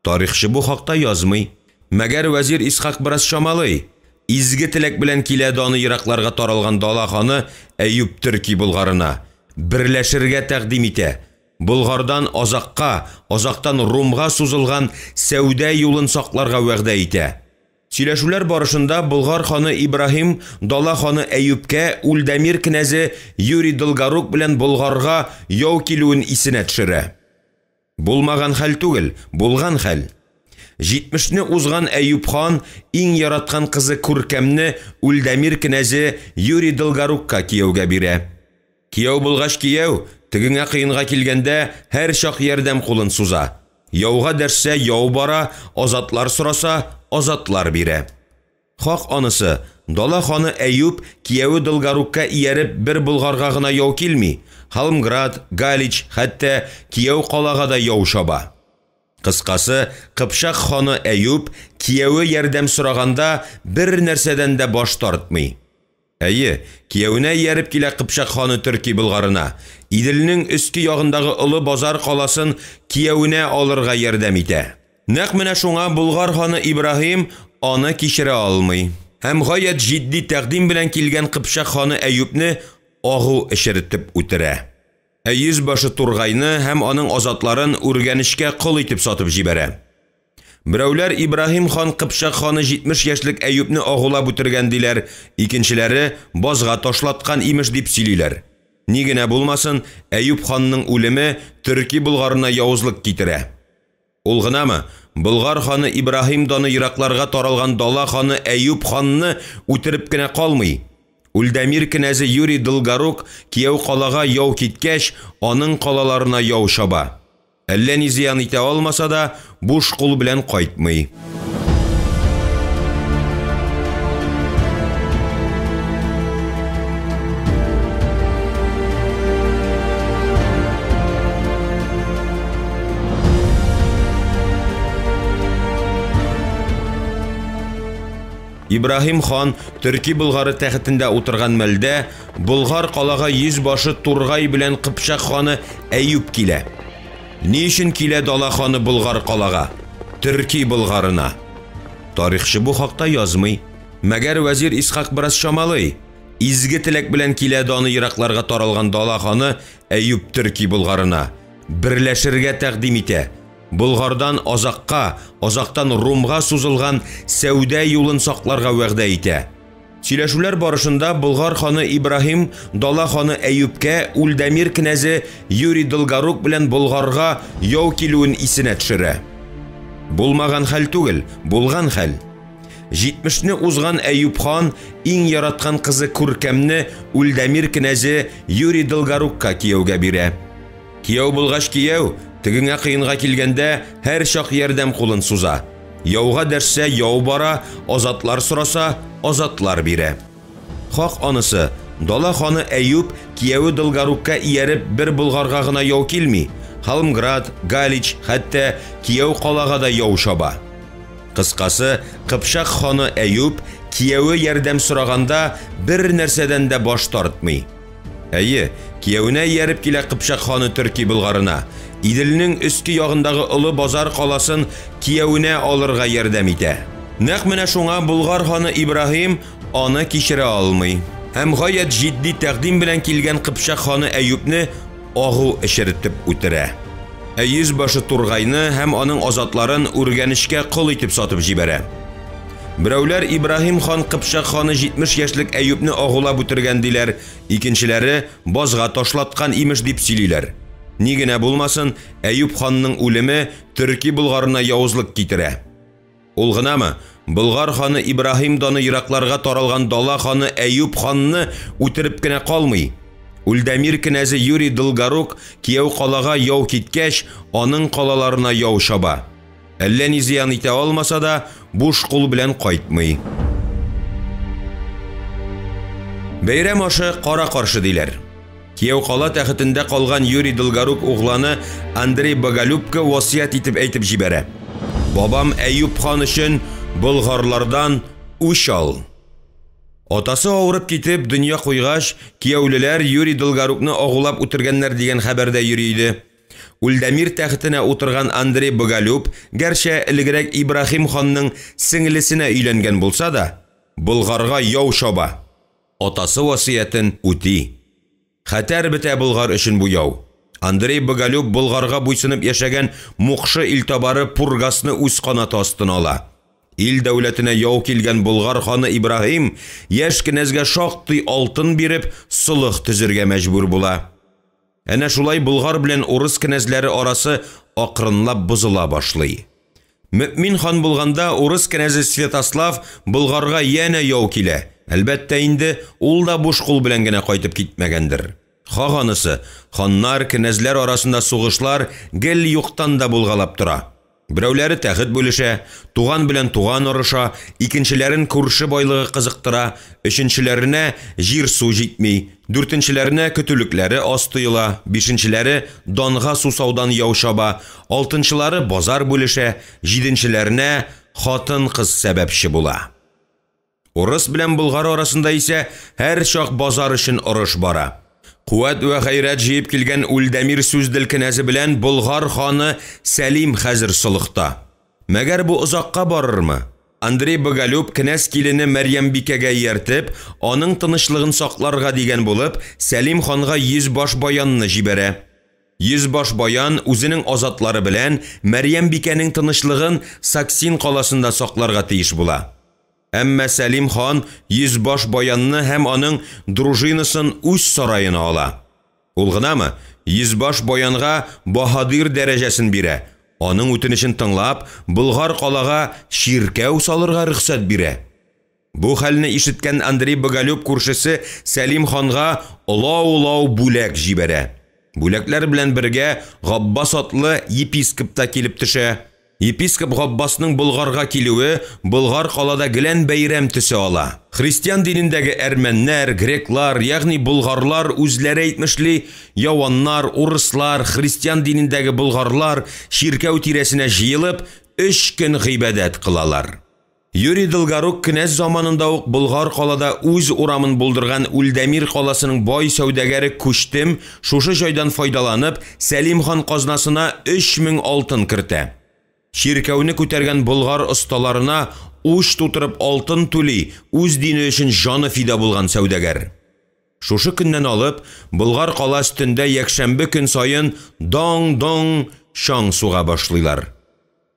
Тарихчы бу хакта язмый. Мәгәр вәзир Исхак бераз шамалый. Изге теләк белән килә даны еракларга таралган Дала ханы Әйүп Төрки Болгарына. Берләшергә тәкъдим итә. Болгардан Азакка, Азактан Румга сузылган сәүдә юлын сакларга вәгъдә итә. Сөйләшүләр барышында Болгар ханы Ибрахим Дала ханы Әйүпкә Үлдәмир князы Юрий Долгорук белән Болгарга яу килүен исенә төшерә. Булмаган хәл түгел, булган хәл. 70-не узган Әйүп хан иң яраткан кызы Күркәмне Үлдәмир князы Юрий Долгорукка кияүгә бирә. Кияү булгач кияү, тегеңә кыенга килгәндә һәр чак ярдәм кулын суза. Яуга дәрсә яу бара, азатлар сораса, азатлар бирә. Хак анысы, Дала ханы Әйүп кияү Долгорукка ияреп бер Болгарга гына яу килми. Халмград, Галич, хәтта кияү калага да яу шаба. Кыскасы, Кыпчак ханы Әйүп кияүе ярдәм сораганда бер нәрсәдән дә баш тартмый. Әйе, кияүенә ияреп килә Кыпчак ханы Төрки Болгарына. Иделнең өске ягындагы Олы Базар каласын кияүенә алырга ярдәм итә. Нәкъ менә шуңа Болгар ханы Ибрахим аны кичерә алмый. Һәм гаять җитди тәкъдим белән килгән Кыпчак ханы Әйүпне агу эшертеп үтерә. Йөзбашы Тургайны һәм аның азатларын үргәнешкә кол итеп сатып җибәрә. Берәүләр Ибрахим хан Кыпчак ханы 70 яшьлек Әйүпне агулап үтергән диләр, икенчеләре базга ташлаткан имеш дип сөйлиләр. Ни генә булмасын, Әйүп ханның үлеме Төрки Болгарына явызлык китерә. Ул гынамы, Болгар ханы Ибрахим даны еракларга таралган Дала ханы Әйүп ханны үтереп кенә калмый. Үлдәмир князы Юрий Долгорук кияү калага яу киткәч, аның калаларына яу шаба. Әллә ни зыян итә алмаса да, буш кул белән кайтмый. Ибрахим хан Төрки Болгары тәхетендә утырган мәлдә Болгар калага йөзбашы Тургай белән Кыпчак ханы Әйүп килә. Ни өчен килә Дала ханы Болгар калага? Төрки Болгарына. Тарихчы бу хакта язмый. Мәгәр вәзир Исхак бераз шамалый. Изге теләк белән килә даны еракларга таралган Дала ханы Әйүп Төрки Болгарына. Берләшергә тәкъдим итә. Болгардан Азакка, Азактан Румга сузылган сәүдә юлын сакларга вәгъдә итә. Сөйләшүләр барышында Болгар ханы Ибрахим Дала ханы Әйүпкә Үлдәмир князы Юрий Долгорук белән Болгарга яу килүен исенә төшерә. Булмаган хәл түгел, булган хәл. 70-не узган Әйүп хан иң яраткан кызы Күркәмне Үлдәмир князы Юрий Долгорукка кияүгә бирә. Кияү булгач кияү, тегеңә кыенга килгәндә һәр чак ярдәм кулын суза. Яуга дәрсә яу бара, азатлар сораса, азатлар бирә. Хак анысы, Дала ханы Әйүп кияүе Долгорукка ияреп бер Болгарга гына яу килми. Халмград, Галич, хәтта кияү калага да яу шаба. Кыскасы, Кыпчак ханы Әйүп кияүе ярдәм сораганда бер нәрсәдән дә баш тартмый. Әйе, кияүенә ияреп килә Кыпчак ханы Төрки Болгарына. Иделнең өске ягындагы Олы Базар каласын кияүенә алырга ярдәм итә. Нәкъ менә шуңа Болгар ханы Ибрахим аны кичерә алмый. Һәм гаять җитди тәкъдим белән килгән Кыпчак ханы Әйүпне агу эшертеп үтерә. Йөзбашы Тургайны һәм аның азатларын үргәнешкә кол итеп сатып җибәрә. Берәүләр Ибрахим хан Кыпчак ханы 70 яшьлек Әйүпне агулап үтергән диләр, икенчеләре базга ташлаткан имеш дип сөйлиләр. Ни генә булмасын, Әйүп ханның үлеме Төрки Болгарына явызлык китерә. Ул гынамы, Болгар ханы Ибрахим даны еракларга таралган Дала ханы Әйүп ханны үтереп кенә калмый. Үлдәмир князы Юрий Долгорук кияү калага яу киткәч, аның калаларына яу шаба. Әллә ни зыян итә алмаса да, буш кул белән кайтмый. Бәйрәм ашы кара каршы диләр. Кияү кала тәхетендә калган Юрий Долгорук угланы Андрей Боголюбка васыят итеп әйтеп җибәрә. Бабам Әйүп хан өчен болгарлардан үч ал. Атасы авырып китеп, дөнья куйгач, кияүлеләр Юрий Долгорукны агулап үтергәннәр дигән хәбәрдә йөри иде. Ульдамир тәхетенә утырган Андрей Боголюб, гәрчә элегрәк Ибрахим ханның сеңлесенә өйләнгән булса да, Болгарга яу шаба. Атасы васыятен үти. Хәтәр бетә Болгар өчен бу яу. Андрей Боголюб Болгарга буйсынып яшәгән Мукшы илтабары Пургасны үз канаты астына ала. Ил дәүләтенә яу килгән Болгар ханы Ибрахим яшь кенәзгә шактый алтын биреп, сулых төзергә мәҗбүр була. Әнә шулай Болгар белән урыс кенәзләре арасы акрынлап бозыла башлый. Мөэмин хан булганда урыс кенәзе Святослав Болгарга янә яу килә. Әлбәттә инде ул да буш кул белән генә кайтып китмәгәндер. Хаганысы, ханнар, кенәзләр арасында сугышлар гел юктан да булгалап тора. Берәүләре тәхет бүлешә, туган белән туган орыша, икенчеләрен күрше байлыгы кызыктыра, өченчеләренә җир су җитми, дүртенчеләренә көтүлекләре аз тыела, бишенчеләре данга сусаудан яу шаба, алтынчылары базар бүлешә, җиденчеләренә хатын-кыз сәбәпче була. Урыс белән Болгар арасында исә һәр чак базар өчен орыш бара. Куәт вә гайрәт җыеп килгән Ульдамир Сүздел кенәзе белән Болгар ханы Сәлим хәзер сылыкта. Мәгәр бу озакка барырмы? Андрей Боголюб кенәз килене Мәрьямбикәгә ияртеп, аның тынычлыгын сакларга дигән булып, Сәлим ханга 100 баш баянны җибәрә. 100 баш баян үзенең азатлары белән Мәрьямбикәнең тынычлыгын Саксин каласында сакларга тиеш була. Әмма Сәлим хан 100 баш баянны һәм аның дружинасын үз сарайына ала. Ул гынамы 100 баш баянга баһадир дәрәҗәсен бирә. Аның үтенечен тыңлап, Болгар калага ширкәү салырга рөхсәт бирә. Бу хәлне ишеткән Андрей Боголюб күршесе Сәлим ханга олау-олау бүләк җибәрә. Бүләкләр белән бергә Габбас атлы епископ та килеп төшә. Епископ Габбасның Болгарга килүе Болгар калада гелән бәйрәм төсе ала. Христиан динендәге әрмәннәр, греклар, ягъни болгарлар үзләре әйтмешли, яваннар, урыслар, христиан динендәге болгарлар ширкәү тирәсенә җыелып, 3 көн гыйбадәт кылалар. Юрий Долгорук кенәз заманында ук Болгар калада үз урамын булдырган Ульдамир каласының бай сәүдәгәре Күчтем шушы җайдан файдаланып, Сәлим хан казнасына 3000 алтын кертә. Ширкәүне күтәргән Болгар осталарына уч тутырып алтын түли, үз дине өчен җаны фида булган сәүдәгәр. Шушы көннән алып, Болгар кала өстендә якшәмбе көн саен даң-даң шаң суга башлыйлар.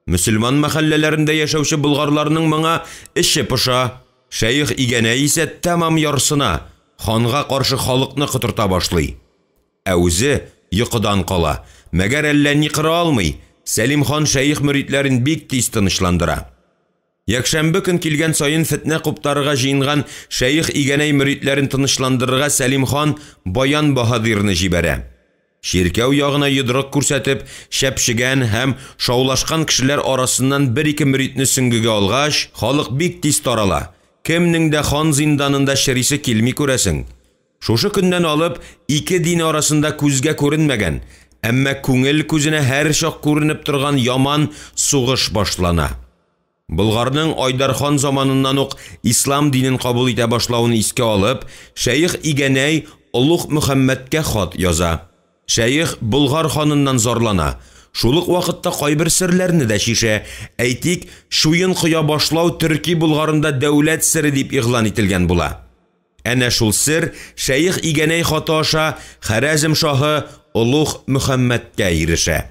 Мөселман мәхәлләләрендә яшәүче болгарларның моңа эше пыша. Шәйх Игәнәй исә тәмам ярсына, ханга каршы халыкны кытырта башлый. Ә үзе йокыдан кала, мәгәр әллә ни кыра алмый. Сәлим хан шәйх мөритләрен бик тиз тынычландыра. Якшәмбе көн килгән саен фитнә куптарыга җыенган шәйх Игәнәй мөритләрен тынычландырырга Сәлим хан Баян баһадирны җибәрә. Ширкәү ягына йодрык күрсәтеп, шәпшегән һәм шаулашкан кешеләр арасыннан 1-2 мөритне сөңгегә алгач, халык бик тиз тарала. Кемнең дә хан зинданында шәрисе килми күрәсең. Шушы көннән алып 2 дин арасында күзгә күренмәгән, әмма күңел күзенә һәр чак күренеп торган яман сугыш башлана. Болгарның Айдархан заманыннан ук ислам динен кабул итә башлавын искә алып, шәйх Игәнәй Улуг Мөхәммәдкә хат яза. Шәйх Болгар ханыннан зарлана. Шулык вакытта кайбер серләрне дә шишә. Әйтик, шуен кыя башлау Төрки Болгарында дәүләт сире дип игълан ителгән була. Әнә шул сер шәйх Игәнәй хаты аша Хәрәзм шаһы Улуг Мөхәммәдкә ирешә.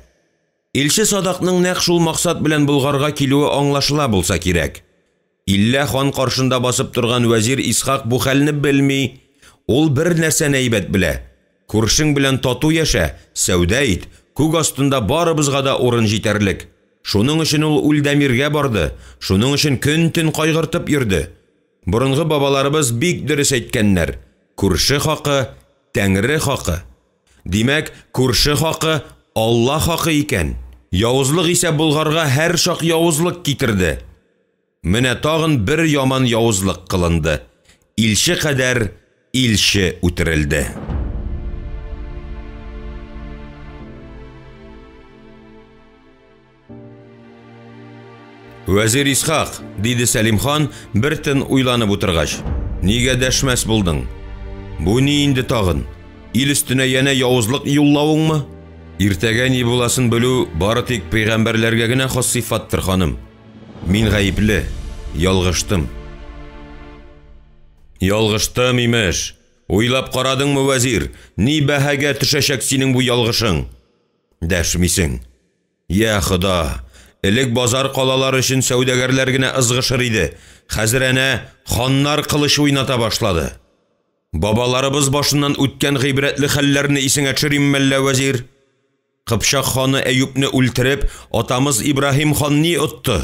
Илче Садакның нәкъ шул максат белән Болгарга килүе аңлашыла булса кирәк. Иллә хан каршында басып торган вәзир Исхак бу хәлне белми. Ул бер нәрсәне әйбәт белә. Күршең белән тату яшә, сәүдә ит, күк астында барыбызга да урын җитәрлек. Шуның өчен ул Ульдамиргә барды, шуның өчен көн-төн кайгыртып йөрде. Борынгы бабаларыбыз бик дөрес әйткәннәр. Күрше хакы, Тәңре хакы. Димәк, күрше хакы Алла хакы икән. Явызлык исә Болгарга һәр шак явызлык китерде. Менә тагын бер яман явызлык кылынды. Илче кадәр илче үтерелде. Вәзир Исхак, диде Сәлимхан, бер тын уйланып утыргач. Нигә дәшмәс булдың? Бу ни инде тагын? Ил өстенә яна явызлык юллавыңмы? Иртәгә ни буласын белү бары тик пәйгамбәрләргә генә хас сыйфаттыр, ханым. Мин гаепле, ялгыштым. Ялгыштым, имеш. Уйлап карадыңмы, вәзир? Ни бәһәгә төшәчәк синең бу ялгышың? Дәшмисең. Я Хода, элек базар калалар өчен сәүдәгәрләр генә ызгышыр иде. Хәзер әнә ханнар кылыч уйната башлады. Бабаларыбыз башыннан үткән гыйбрәтле хәлләрне исеңә төшерим әллә, вәзир? Кыпшак ханы Әюпне үлтереп, атамыз Ибраһим хан ни отты?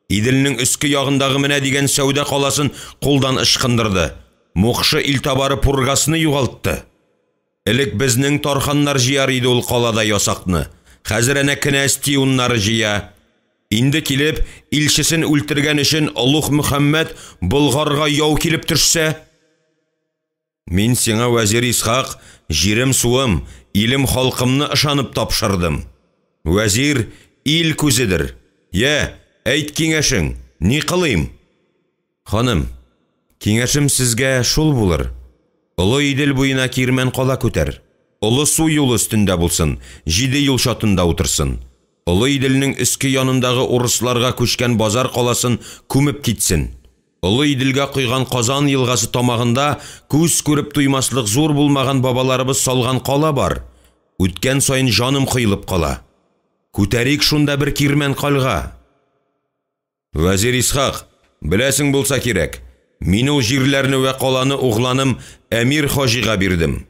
Иделнең өске ягындагы менә дигән сәүдә каласын кулдан ышкындырды. Мукшы илтабары пургасны югалтты. Элек безнең тарханнар җыяр иде ул калада ясакны. Хәзер әнә кенәз тиуннары җыя. Инде килеп, илчесен үлтергән өчен Улуг Мөхәммәд Болгарга яу килеп төшсә, мин сиңа, вәзир Исхак, җирем суым, илем халкымны ышанып тапшырдым. Вәзир ил күзедер. Я, әйт киңәшең, ни кылыйм? Ханым, киңәшем сезгә шул булыр. Олы Идел буена кирмән кала күтәр. Олы су юл өстендә булсын, 7 юл шатында утырсын. Олы Иделнең өске янындагы урысларга күчкән базар каласын күмеп китсен. Олы Иделгә куйган Казан елгасы тамагында күз күреп туймаслык зур булмаган бабаларыбыз салган кала бар. Үткән сайын җаным кыйлып кала. Күтәрик шунда бер кирмән калга. Вәзир Исхак, беләсең булса кирәк. Мин ул җирләрне вә каланы угланым Әмир Хаҗига бирдем.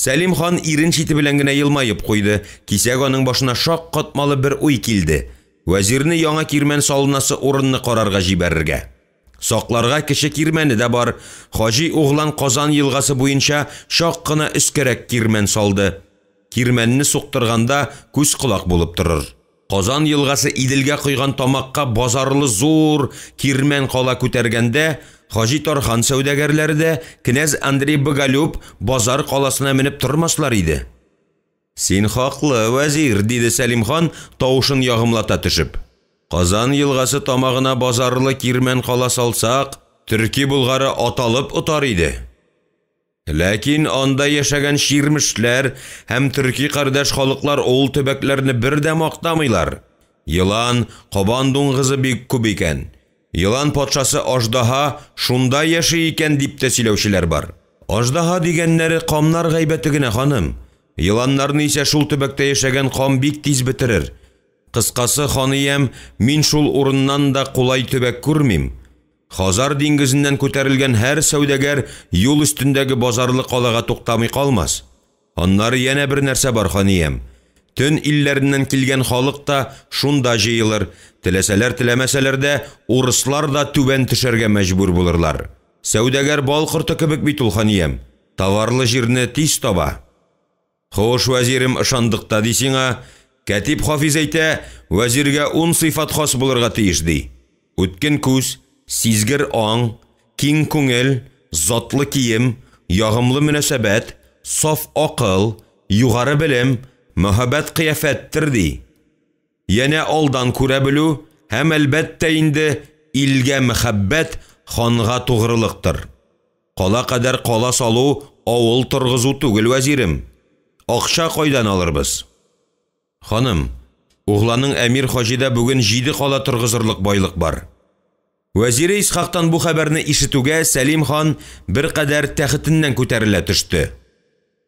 Сәлим хан ирен чите белән генә елмаеп куйды. Кисәк аның башына шак катмалы бер уй килде. Вәзирне яңа кирмән салынасы урынны карарга җибәрергә. Сакларга кеше кирмәне дә бар. Хаҗи углан Казан елгасы буенча шак кына өскәрәк кирмән салды. Кирмәнне суктырганда күз кулак булып торыр. Казан елгасы Иделгә куйган тамакка базарлы зур кирмән кала күтәргәндә, Хаҗи Тархан сәүдәгәрләре дә князь Андрей Боголюб базар каласына менеп тормаслар иде. Син хаклы, вәзир, диде Сәлим хан тавышын ягымлата төшеп. Казан елгасы тамагына базарлы кирмән кала салсак, төрки булгары аталып утар иде. Ләкин анда яшәгән ширмешләр һәм төрки кардәш халыклар ул төбәкләрне бердә мактамыйлар. Йылан, кабан дуңгызы бик күп икән. Йылан патшасы Аждаһа шунда яши икән дип тә сөйләүчеләр бар. Аждаһа дигәннәре камнар гайбәте генә, ханым. Йыланнарны исә шул төбәктә яшәгән кам бик тиз бетерер. Кыскасы, ханиям, мин шул урыннан да кулай төбәк күрмим. Хазар диңгезеннән күтәрелгән һәр сәүдәгәр юл өстендәге базарлы калага туктамый калмас. Аннары яна бер нәрсә бар, ханиям. Төн илләреннән килгән халык та шунда җыелыр. Теләсәләр теләмәсәләр дә урыслар да түбән төшәргә мәҗбүр булырлар. Сәүдәгәр бал корты кебек бит ул, ханиям. Таварлы җирне тиз таба. Хош, вәзирем, ышандыкта ди сиңа. Кәтип Хафиз әйтә, вәзиргә 10 сыйфат хас булырга тиеш ди. Үткен күз, сизгер аң, киң күңел, затлы кием, ягымлы мөнәсәбәт, саф акыл, югары белем, мөхәббәт кыяфәттер ди. Яна алдан күрә белү һәм әлбәттә инде илгә мөхәббәт ханга тугрылыктыр. Кала кадәр кала салу, авыл торгызу түгел, вәзирем. Акча кайдан алырбыз? Ханым, угланың Әмир Хаҗида бүген 7 кала торгызырлык байлык бар. Вәзир Исхактан бу хәбәрне ишетүгә Сәлим хан бер кадәр тәхетеннән күтәрелә төште.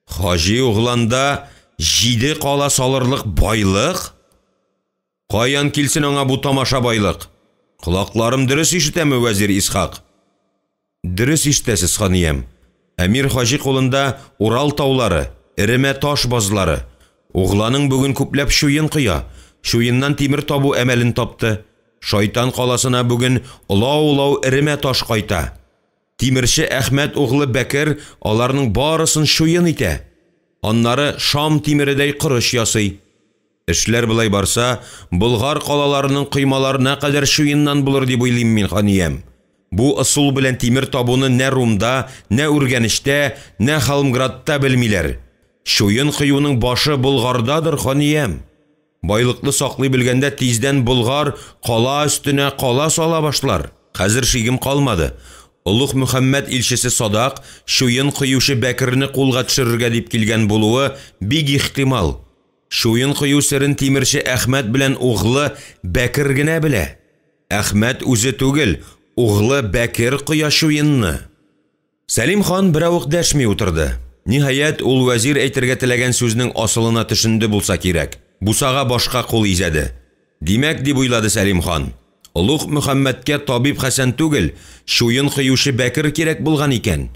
Хаҗи угланда 7 кала салырлык байлык? Каян килсен аңа бу тамаша байлык? Кулакларым дөрес ишетәме, вәзир Исхак? Дөрес ишетәсез, ханиям. Әмир Хаҗи кулында Урал таулары, Иремә таш базлары. Угланың бүген күпләп шуен кыя. Шуеннан тимер табу әмәлен тапты. Шайтан каласына бүген улау Иремә таш кайта. Тимерче Әхмәт углы Бәкер аларның барысын шуен итә. Аннары Шам тимередәй кырыш ясый. Эшләр булай барса, Болгар калаларының кыймаларына кадәр шуеннан булыр дип уйлыйм мин, ханиям. Бу ысул белән тимер табуны нә Румда, нә Үргәнештә, нә Халмградта белмиләр. Шуен кыюның башы Болгардадыр, ханиям. Байлыклы саклый белгәндә тиздән Болгар кала өстенә кала сала башлар. Хәзер шигем калмады. Улуг Мөхәммәд илчесе Садак шуен кыюшы Бәкерне кулга төшерергә дип килгән булуы бик ихтимал. Шуен кыю сырын тимерче Әхмәт белән угылы Бәкер генә белә. Әхмәт үзе түгел, угылы Бәкер кыя шуенны. Сәлим хан берәү үк дәшми утырды. Ниһаять ул вәзир әйтергә теләгән сүзнең асылына төшенде булса кирәк. Бусага башка кул изәде. Димәк дип уйлады Сәлим хан. Улуг Мөхәммәдкә табиб Хәсән түгел, шуен кыюшы Бәкер кирәк булган икән.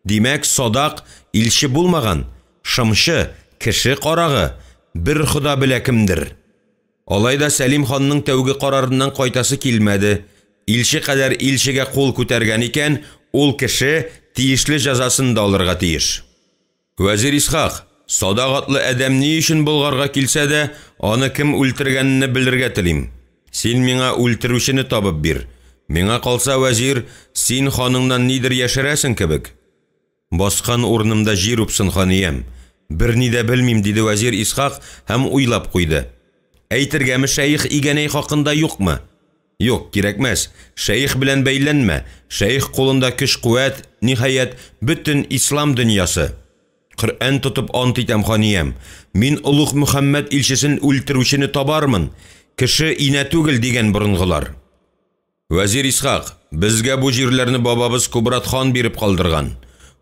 Димәк Садак илче булмаган, шымчы, кеше карагы, бер Хода белә кемдер. Алайда Сәлим ханның тәүге карарыннан кайтасы килмәде. Илче кадәр илчегә кул күтәргән икән, ул кеше тиешле җәзасын да алырга тиеш. Вәзир Исхак, Садак атлы адәм ни өчен Болгарга килсә дә, аны кем үлтергәнне белергә телим. Син миңа үлтерүчене табып бир. Миңа калса вәзир, син ханыңнан нидер яшерәсең кебек. Баскан урынымда җир үпсен ханиям. Берни дә белмим, диде вәзир Исхак һәм уйлап куйды. Әйтергәме шәйх игәнәй хакында юкмы? Юк, кирәкмәс. Шәйх белән бәйләнмә. Шәйх кулында көч-куәт, ниһаять бөтен ислам дөньясы. Коръән тотып ант итәм ханиям. Мин улуг Мөхәммәд илчесен үлтерүчене табармын. Кеше инә түгел дигән борынгылар. Вәзир Исхак, безгә бу җирләрне бабабыз Кубрат хан биреп калдырган.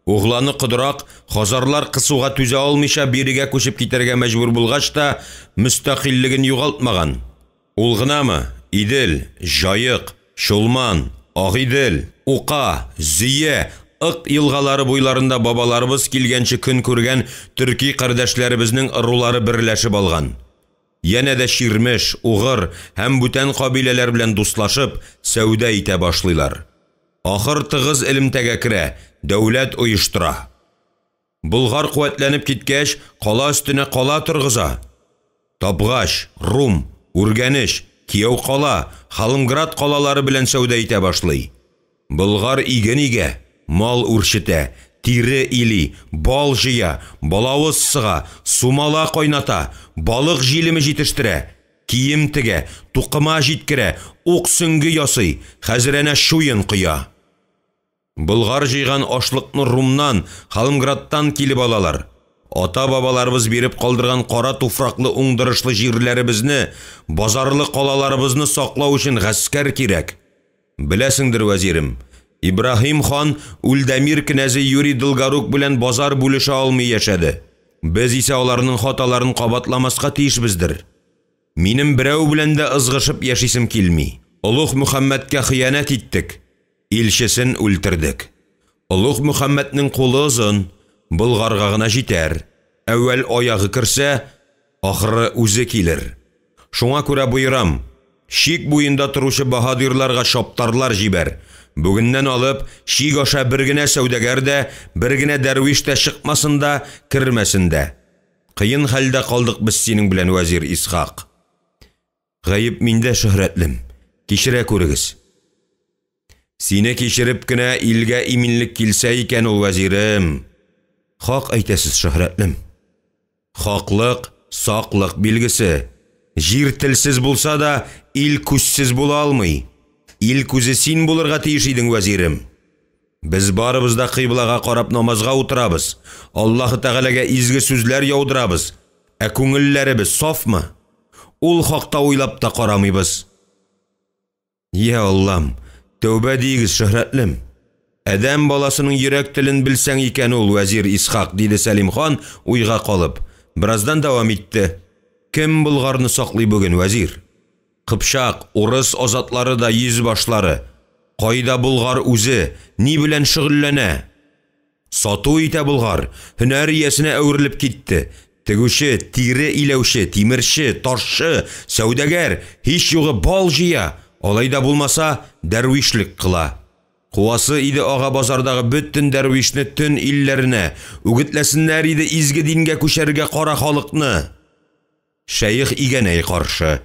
Угланы Кыдырак хазарлар кысуга түзә алмыйча бирегә күчеп китәргә мәҗбүр булгач та мөстәкыйльлеген югалтмаган. Ул гынамы? Идел, Жайык, Шулман, Агидел, Ука, Зия, Ык елгалары буйларында бабаларыбыз килгәнче көн күргән төрки кардәшләребезнең ырулары берләшеп алган. Яна да Ширмеш, Угыр һәм бүтән кабиләләр белән дуслашып, сәүдә итә башлыйлар. Ахыр тыгыз элемтәгә керә, дәүләт оештыра. Болгар куәтләнеп киткәч, кала өстенә кала торгыза. Табгач, Рум, Үргәнеш, Кияү кала, Халымград калалары белән сәүдә итә башлый. Болгар иген-игә, мал үрчетә, тире или, бал жыя, балавыз сыга, сумала кайната, балык җилеме җитештерә, кием тегә, туқыма җиткерә, ук сөңге ясый, хәзрәнә шуен кыя. Болгар җыйган ашлыкны Румнан, Халымградтан килеп алалар. Ата-бабаларыбыз биреп калдырган кара туфраклы уңдырышлы җирләребезне, базарлы калаларыбызны саклау өчен гаскәр кирәк. Беләсеңдер, вәзирем, Ибраһим хан Үлдәмир кнәзе Юрий Долгорук белән базар бүлешә алмый яшәде. Без исә аларның хаталарын кабатламаска тиешбездер. Минем берәү белән дә ызгышып яшисем килми. Улуг Мөхәммәдкә хыянат иттек. Илчесен үлтердек. Улуг Мөхәммәднең кулы озын, Болгарга гына җитәр. Әүвәл аягы керсә, ахыры үзе килер. Шуңа күрә буйрам, шик буенда торучы баһадирларга шаптарлар җибәр. Бүгеннән алып, шик аша бер генә сәүдәгәр дә, бер генә дәрвиш тә чыкмасын да, кермәсен дә. Кыен хәлдә калдык без синең белән, вәзир Исхак. Гаеп миндә, шөһрәтлем. Кичерә күрегез. Сине кичереп кенә илгә иминлек килсә икән ул, вәзирем. Хак әйтәсез, шөһрәтлем. Хаклык, саклык билгесе. Җир телсез булса да, ил күзсез була алмый. Ил күзе син булырга тиеш идең, вәзирем. Без барыбыз да кыйблага карап намазга утырабыз. Аллаһы Тәгаләгә изге сүзләр яудырабыз. Ә күңелләребез сафмы? Ул хакта уйлап та карамыйбыз. Я Аллам, тәүбә дигез, шөһрәтлем. Әдәм баласының йөрәк телен белсәң икән ул, вәзир Исхак, диде Сәлим хан уйга калып. Бираздан дәвам итте. Кем Болгарны саклый бүген, вәзир? Кыпчак, урыс азатлары да йөз башлары. Кайда Болгар үзе, ни белән шөгыльләнә? Сату итә Болгар, һөнәр иясенә әверелеп китте. Тегүче, тире иләүче, тимерче, ташчы, сәүдәгәр, һич югы бал җыя. Алайда булмаса, дәрвишлек кыла. Куасы иде ага базардагы бөтен дәрвишне төн илләренә, үгетләсеннәр иде изге дингә күчәргә кара халыкны. Шәйх игәнәй каршы.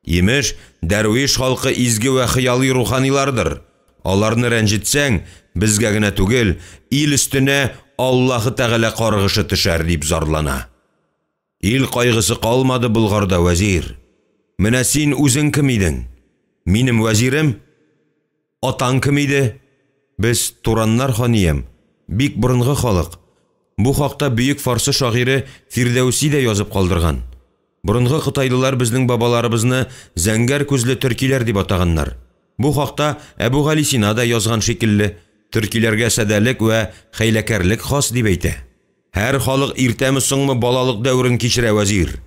Имеш, дәрвиш халкы изге вә хыялый руханилардыр. Аларны рәнҗетсәң, безгә генә түгел, ил өстенә Аллаһы Тәгалә каргышы төшәр дип зарлана. Ил кайгысы калмады Булгарда, вәзир. Менә син үзең кем идең? Минем вәзирем? Атаң кем иде? Без Тураннар ханиям, бик борынгы халык. Бу хакта бөек фарсы шагыйре Фирдәүси дә язып калдырган. Борынгы кытайлылар безнең бабаларыбызны зәңгәр күзле төркиләр дип атаганнар. Бу хакта Әбу Гали Сина да язган шикелле, төркиләргә сәдәлек вә хәйләкәрлек хас дип әйтә. Һәр халык иртәме соңмы балалык дәврен кичерә, вәзир.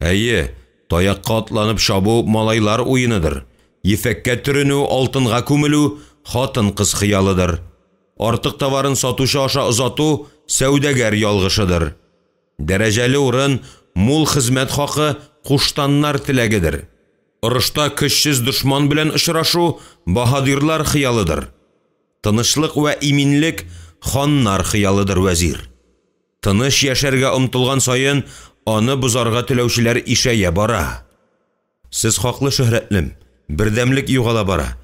Әйе, таякка атланып шабу малайлар уеныдыр. Ефәккә төренү, алтынга күмелү хатын-кыз хыялыдыр. Артык товарын сатучы аша озату сәүдәгәр ялгышыдыр. Дәрәҗәле урын, мул хезмәт хакы куштаннар теләгедер. Орышта көчсез дошман белән очрашу баһадирлар хыялыдыр. Тынычлык вә иминлек ханнар хыялыдыр, вәзир. Тыныч яшәргә омтылган сайын аны бузарга теләүчеләр ишәя бара. Сез хаклы, шөһрәтлем, бердәмлек югала бара.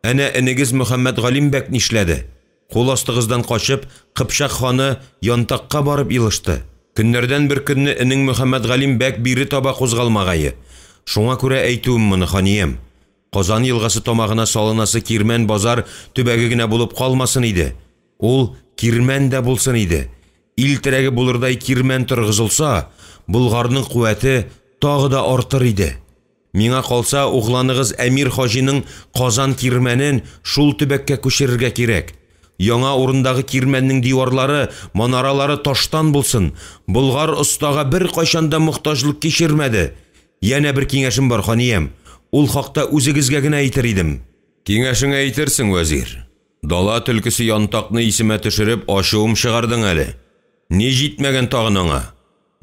Әнә энегез Мөхәммәд Галим бәк нишләде? Кул астыгыздан качып, Кыпчак ханы Янтакка барып илышты. Көннәрдән бер көнне энең Мөхәммәд Галим бәк бире таба кузгалмагае. Шуңа күрә әйтүем моны, ханиям. Казан елгасы тамагына салынасы кирмән базар төбәге генә булып калмасын иде. Ул кирмән дә булсын иде. Ил терәге булырдай кирмән торгызылса, Булгарның куәте тагы да артыр иде. Миңа калса, угланыгыз Әмир Хаҗиның Казан кирмәнен шул төбәккә күчерергә кирәк. Яңа урындагы кирмәннең диварлары, манаралары таштан булсын. Булгар остага бер кайчанда мохтаҗлык кичермәде. Яна бер киңәшем бар, ханиям. Ул хакта үзегезгә генә әйтер идем. Киңәшеңә әйтерсең, вәзир. Дала төлкесе Янтакны исемә төшереп ачуым чыгардың әле. Ни җитмәгән тагын аңа?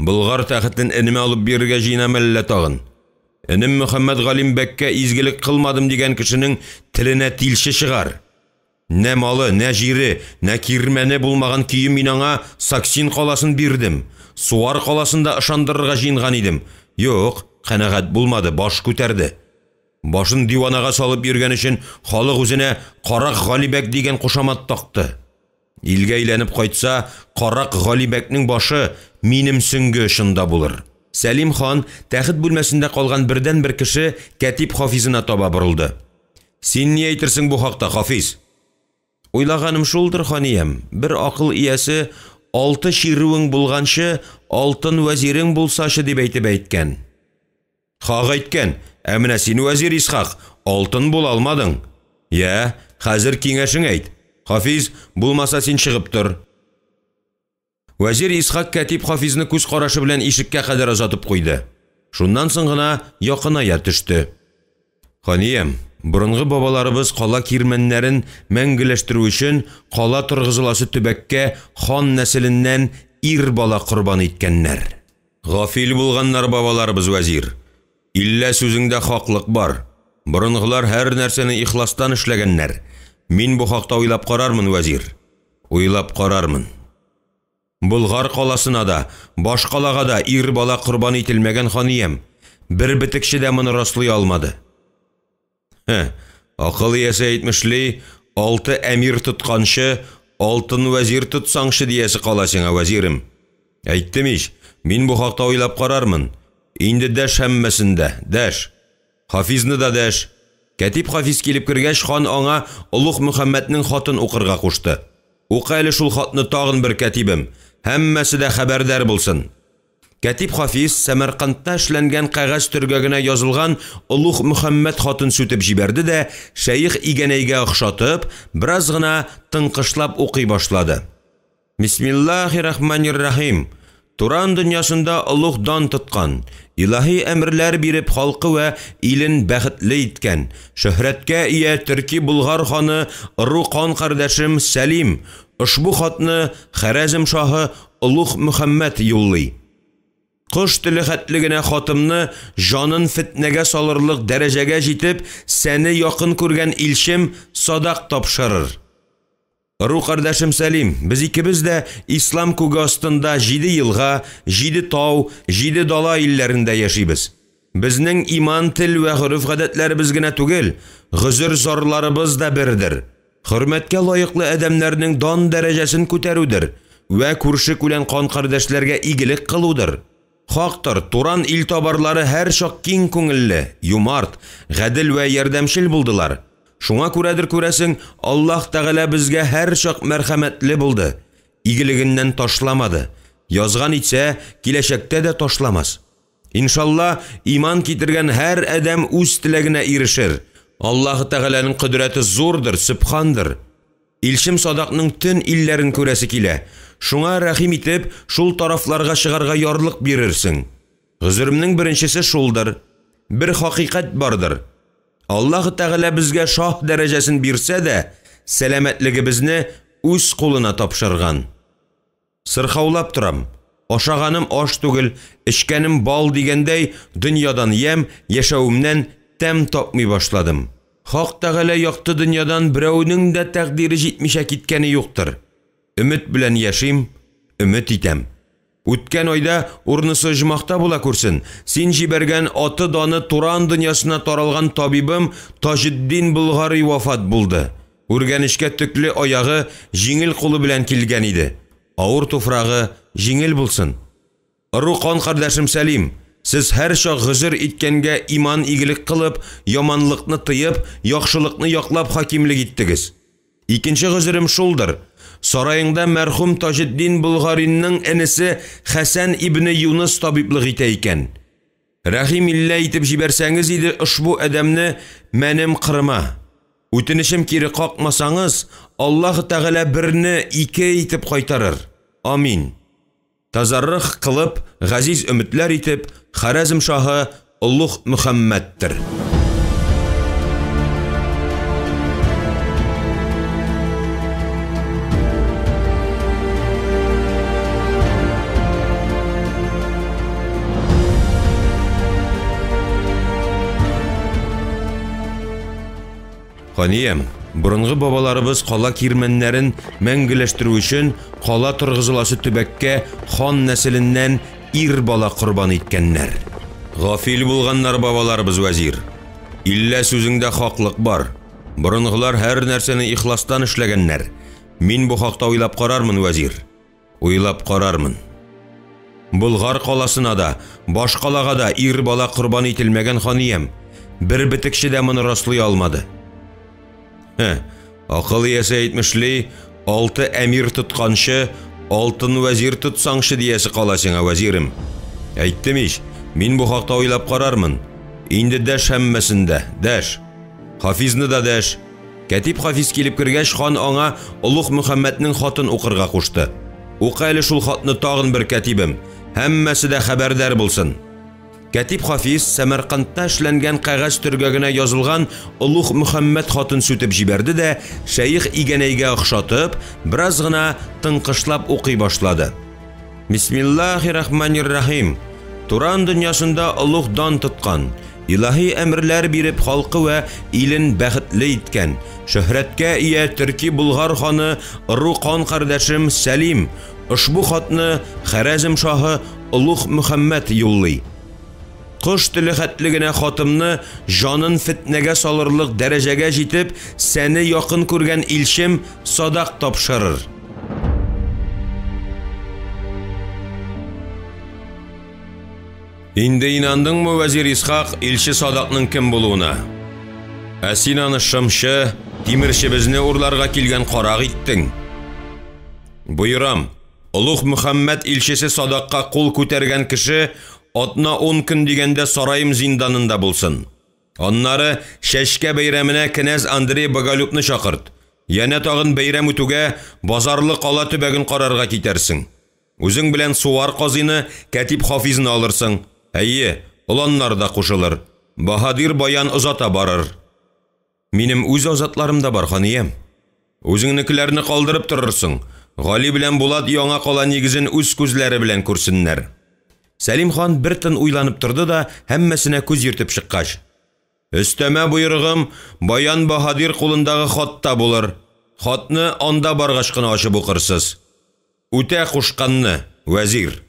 Булгар тәхетен энемә алып бирергә җыенам әллә тагын? Энем Мөхәммәд Галим бәккә изгелек кылмадым дигән кешенең теленә тилше чыгар. Нә малы, нә җире, нә кирмәне булмаган көйем мин аңа Саксин каласын бирдем. Суар каласында ышандырырга җыенган идем. Юк, канәгать булмады, баш күтәрде. Башын диванага салып йөргән өчен халык үзенә Карак Галибәк дигән кушамат такты. Илгә әйләнеп кайтса, Карак Галибәкнең башы минем сөңге шында булыр. Сәлим хан тәхет бүлмәсендә калган бердән бер кеше Кәтип Хафизына таба борылды. Син ни әйтерсең бу хакта, Хафиз? Уйлаганым шулдыр, ханиям. Бер акыл иясе 6 ширүең булганчы, алтын вәзирең булсачы дип әйткән. Хак әйткән. Ә менә син, вәзир Исхак, алтын була алмадың. Я, хәзер киңәшең әйт. Хафиз, булмаса син чыгып тор. Вәзир Исхак Кәтип Хафизны күз карашы белән ишеккә кадәр озатып куйды. Шуннан соң гына якыная төште. Ханиям, борынгы бабаларыбыз кала кирмәннәрен мәңгеләштерү өчен кала торгызыласы төбәккә хан нәселеннән ир бала корбан иткәннәр. Гафил булганнар бабаларыбыз, вәзир. Иллә сүзеңдә хаклык бар. Борынгылар һәр нәрсәне ихластан эшләгәннәр. Мин бу хакта уйлап карармын, вәзир. Уйлап карармын. Булгар каласына да, баш калага да ир бала корбан ителмәгән, ханиям. Бер битекче дә моны раслый алмады. Акыл иясе әйтмешли, 6 әмир тотканчы, алтын вәзир тотсаңчы диясе кала сиңа, вәзирем. Әйттем ич, мин бу хакта уйлап карармын. Инде дәш һәммәсендә, дәш. Хафизны да дәш. Кәтип Хафиз килеп кергәч, хан аңа Улуг Мөхәммәднең хатын укырга кушты. Ука әле шул хатны тагын бер, кәтибем. Һәммәсе дә хәбәрдар булсын. Кәтип Хафиз Сәмәркандта эшләнгән кәгазь төргәгенә язылган Улуг Мөхәммәд хатын сүтеп җибәрде дә, шәйх игәнәйгә охшатып, бераз гына тыңкышлап укый башлады. Бисмиллаһир-рахманир-рахим. Туран дөньясында Улуг дан тоткан, илаһи әмрләр биреп халкы вә илен бәхетле иткән, шөһрәткә ия төрки Булгар ханы Ру кан кардәшем Сәлим ошбу хатны Хәрәзм шаһы Улуг Мөхәммәд юллый. Кыш теле хәтлегенә хатымны җанын фитнәгә салырлык дәрәҗәгә җитеп, сәне якын күргән илчем Садак тапшырыр. Ру кардәшем Сәлим, без икебез дә ислам күге астында 7 елга, 7 тау, 7 дала илләрендә яшибез. Безнең иман, тел вә гырыф гадәтләребез генә түгел, гызыр зарларыбыз да бердер. Хөрмәткә лаеклы адәмнәрнең дан дәрәҗәсен күтәрүдер вә күрше күлән кан кардәшләргә игелек кылудыр. Хактыр, Туран ил табарлары һәр чак киң күңелле, юмарт, гадел вә ярдәмчел булдылар. Шуңа күрәдер күрәсең, Аллаһ Тәгалә безгә һәр чак мәрхәмәтле булды. Игелегеннән ташламады. Язган итсә, киләчәктә дә ташламас. Иншалла, иман китергән һәр адәм үз теләгенә ирешер. Аллаһ Тәгаләнең кодрәте зурдыр, сөбхандыр. Илшем Садакның төн илләрен күрәсе килә. Шуңа рәхим итеп, шул тарафларга чыгарга ярлык бирерсең. Гызырымның беренчесе шулдыр. Бер хакыйкать бардыр. Аллаһ Тәгалә безгә шах дәрәҗәсен бирсә дә, сәламәтлегебезне үз кулына тапшырган. Сырхаулап торам. Ашаганым аш түгел, эчкәнем бал дигәндәй, дөньядан ям, яшәүемнән тәм тапмый башладым. Хак Тәгалә якты дөньядан берәүнең дә тәкъдире җитмичә киткәне юктыр. Өмет белән яшим, өмет итәм. Үткән айда урнысы җмахта була күрсен. Син җибәргән аты даны Туран дөньясына таралган табибым Таҗетдин Булгари вафат булды. Үргәнешкә төкле аягы җиңел кулы белән килгән иде. Авыр туфрагы җиңел булсын. Рукан кардәшем Сәлим, сез һәр чак гызыр иткәнгә иман игелек кылып, яманлыкны тыеп, яхшылыкны яклап хакимлек иттегез. Икенче гызырым шулдыр. Сарайыңда мәрхүм Таҗетдин Булгаринның энесе Хәсән ибн Юнус табиблык итә икән. Рәхим илля итеп җибәрсәңез иде ушбу адәмне мәнем кырма. Үтенешем кире какмасаңыз, Аллаһ Тәгалә берне ике итеп кайтарыр. Амин. Тазаррых кылып, газиз өметләр итеп, Харәзм шаһы Улуг Мөхәммәдтер. Ханиям, бурынгы бабаларыбыз кала кирмәннәрен мәңгеләштерү өчен кала торгызыласы төбәккә хан нәселеннән ир бала корбан иткәннәр. Гафил булганнар бабаларыбыз вәзир. Иллә сүзеңдә хаклык бар. Бурынгылар һәр нәрсәне ихластан эшләгәннәр. Мин бу хакта уйлап карармын, вәзир. Уйлап карармын. Булгар каласына да, баш калага да ир бала корбан ителмәгән ханиям. Бер битекче дә моны раслый алмады. Акыл иясе әйтмешли, 6 әмир тотканчы, 6 вәзир тотсаңчы диясе кала сиңа, вәзирем. Әйттем ич, мин бу хакта уйлап карармын. Инде дәш һәммәсендә, дәш. Хафизны да дәш. Кәтип Хафиз килеп кергәч, хан аңа Улуг Мөхәммәднең хатын укырга кушты. Ука әле шул хатны тагын бер кәтибем. Һәммәсе дә хәбәрдар булсын. Кәтип Хафиз Сәмәркандта эшләнгән кәгазь төргәгенә язылган Улуг Мөхәммәд хатын сүтеп җибәрде дә, шәйх игәнәйгә охшатып, бераз гына тыңкышлап укый башлады. Бисмиллаһир-рахманир-рахим. Туран дөньясында Улуг дан тоткан, илаһи әмрләр биреп халкы вә илен бәхетле иткән, шөһрәткә ия Төрки Булгар ханы Рукан кардәшем Сәлим ушбу хатны Харәзм шаһы Улуг Мөхәммәд юллый. Кыш теле хәтлегенә хатымны җанын фитнәгә салырлык дәрәҗәгә җитеп, сәне якын күргән илчем Садак тапшырыр. Инде инандыңмы, вәзир Исхак, илче Садакның кем булуына? Ә син аны шымчы, тимерчебезне урларга килгән карак иттең. Буйрам, Улуг Мөхәммәд илчесе Садакка кул күтәргән кеше атна 10 көн дигәндә сарайым зинданында булсын. Аннары шәшкә бәйрәменә князь Андрей Боголюбны чакырт. Яна тагын бәйрәм үтүгә базарлы кала төбәген карарга китәрсең. Үзең белән суар казыйны Кәтип Хафизны алырсың. Әйе, уланнар да кушылыр. Баһадир баян озата барыр. Минем үз азатларым да бар, ханиям. Үзеңнекеләрне калдырып торырсың. Гали белән Булат яңа кала нигезен үз күзләре белән күрсеннәр. Сәлим хан бер тын уйланып торды да, һәммәсенә күз йөртеп чыккач. Өстәмә буйрыгым Баян Баһадир кулындагы хатта булыр. Хатны анда баргач кына ачып укырсыз. Үтә кушканны, вәзир.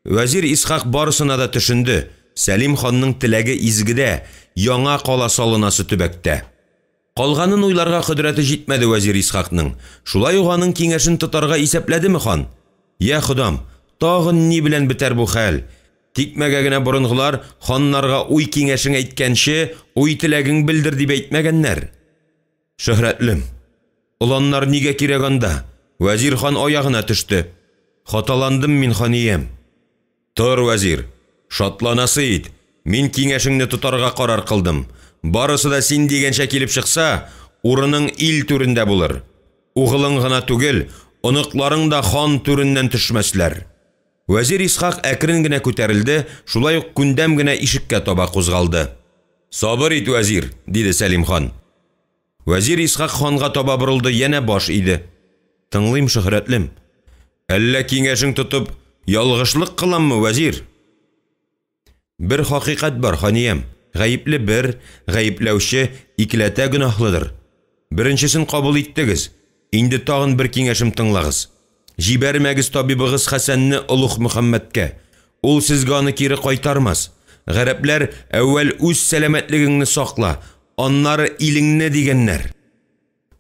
Вәзир Исхак барысына да төшенде. Сәлим ханның теләге изгедә, яңа кала салынасы төбәктә. Калганын уйларга кыдрәте җитмәде вәзир Исхакның. Шулай уганың киңәшен тотарга исәпләдеме хан? Я Худам, тагын ни белән бетәр бу хәл? Тикмәгә генә борынгылар ханнарга уй киңәшең әйткәнче, уй теләгең белдер дип әйтмәгәннәр. Шөһрәтлем, уланнар нигә кирәк анда? Вәзир хан аягына төште. Хаталандым мин, ханиям. Тор, вәзир, шатланасы ит. Мин киңәшеңне тотарга карар кылдым. Барысы да син дигәнчә килеп чыкса, урының ил түрендә булыр. Угылың гына түгел, оныкларың да хан түреннән төшмәсләр. Вәзир Исхак әкрен генә күтәрелде, шулай ук күндәм генә ишеккә таба кузгалды. Сабыр ит, вәзир, диде Сәлим хан. Вәзир Исхак ханга таба борылды, янә баш иде. Тыңлыйм, Шөһрәтлем. Әллә киңәшең тотып, ялгышлык кыламмы, вәзир? Бер хакыйкать бар, ханиям. Гаепле бер, гаепләүче икеләтә гөнаһлыдыр. Беренчесен кабул иттегез. Инде тагын бер киңәшем тыңлагыз. Җибәрмәгез табибыгыз Хәсәнне Улуг Мөхәммәдкә. Ул сезгә аны кире кайтармас. Гарәпләр әүвәл үз сәламәтлегеңне сакла, аннары илеңне дигәннәр.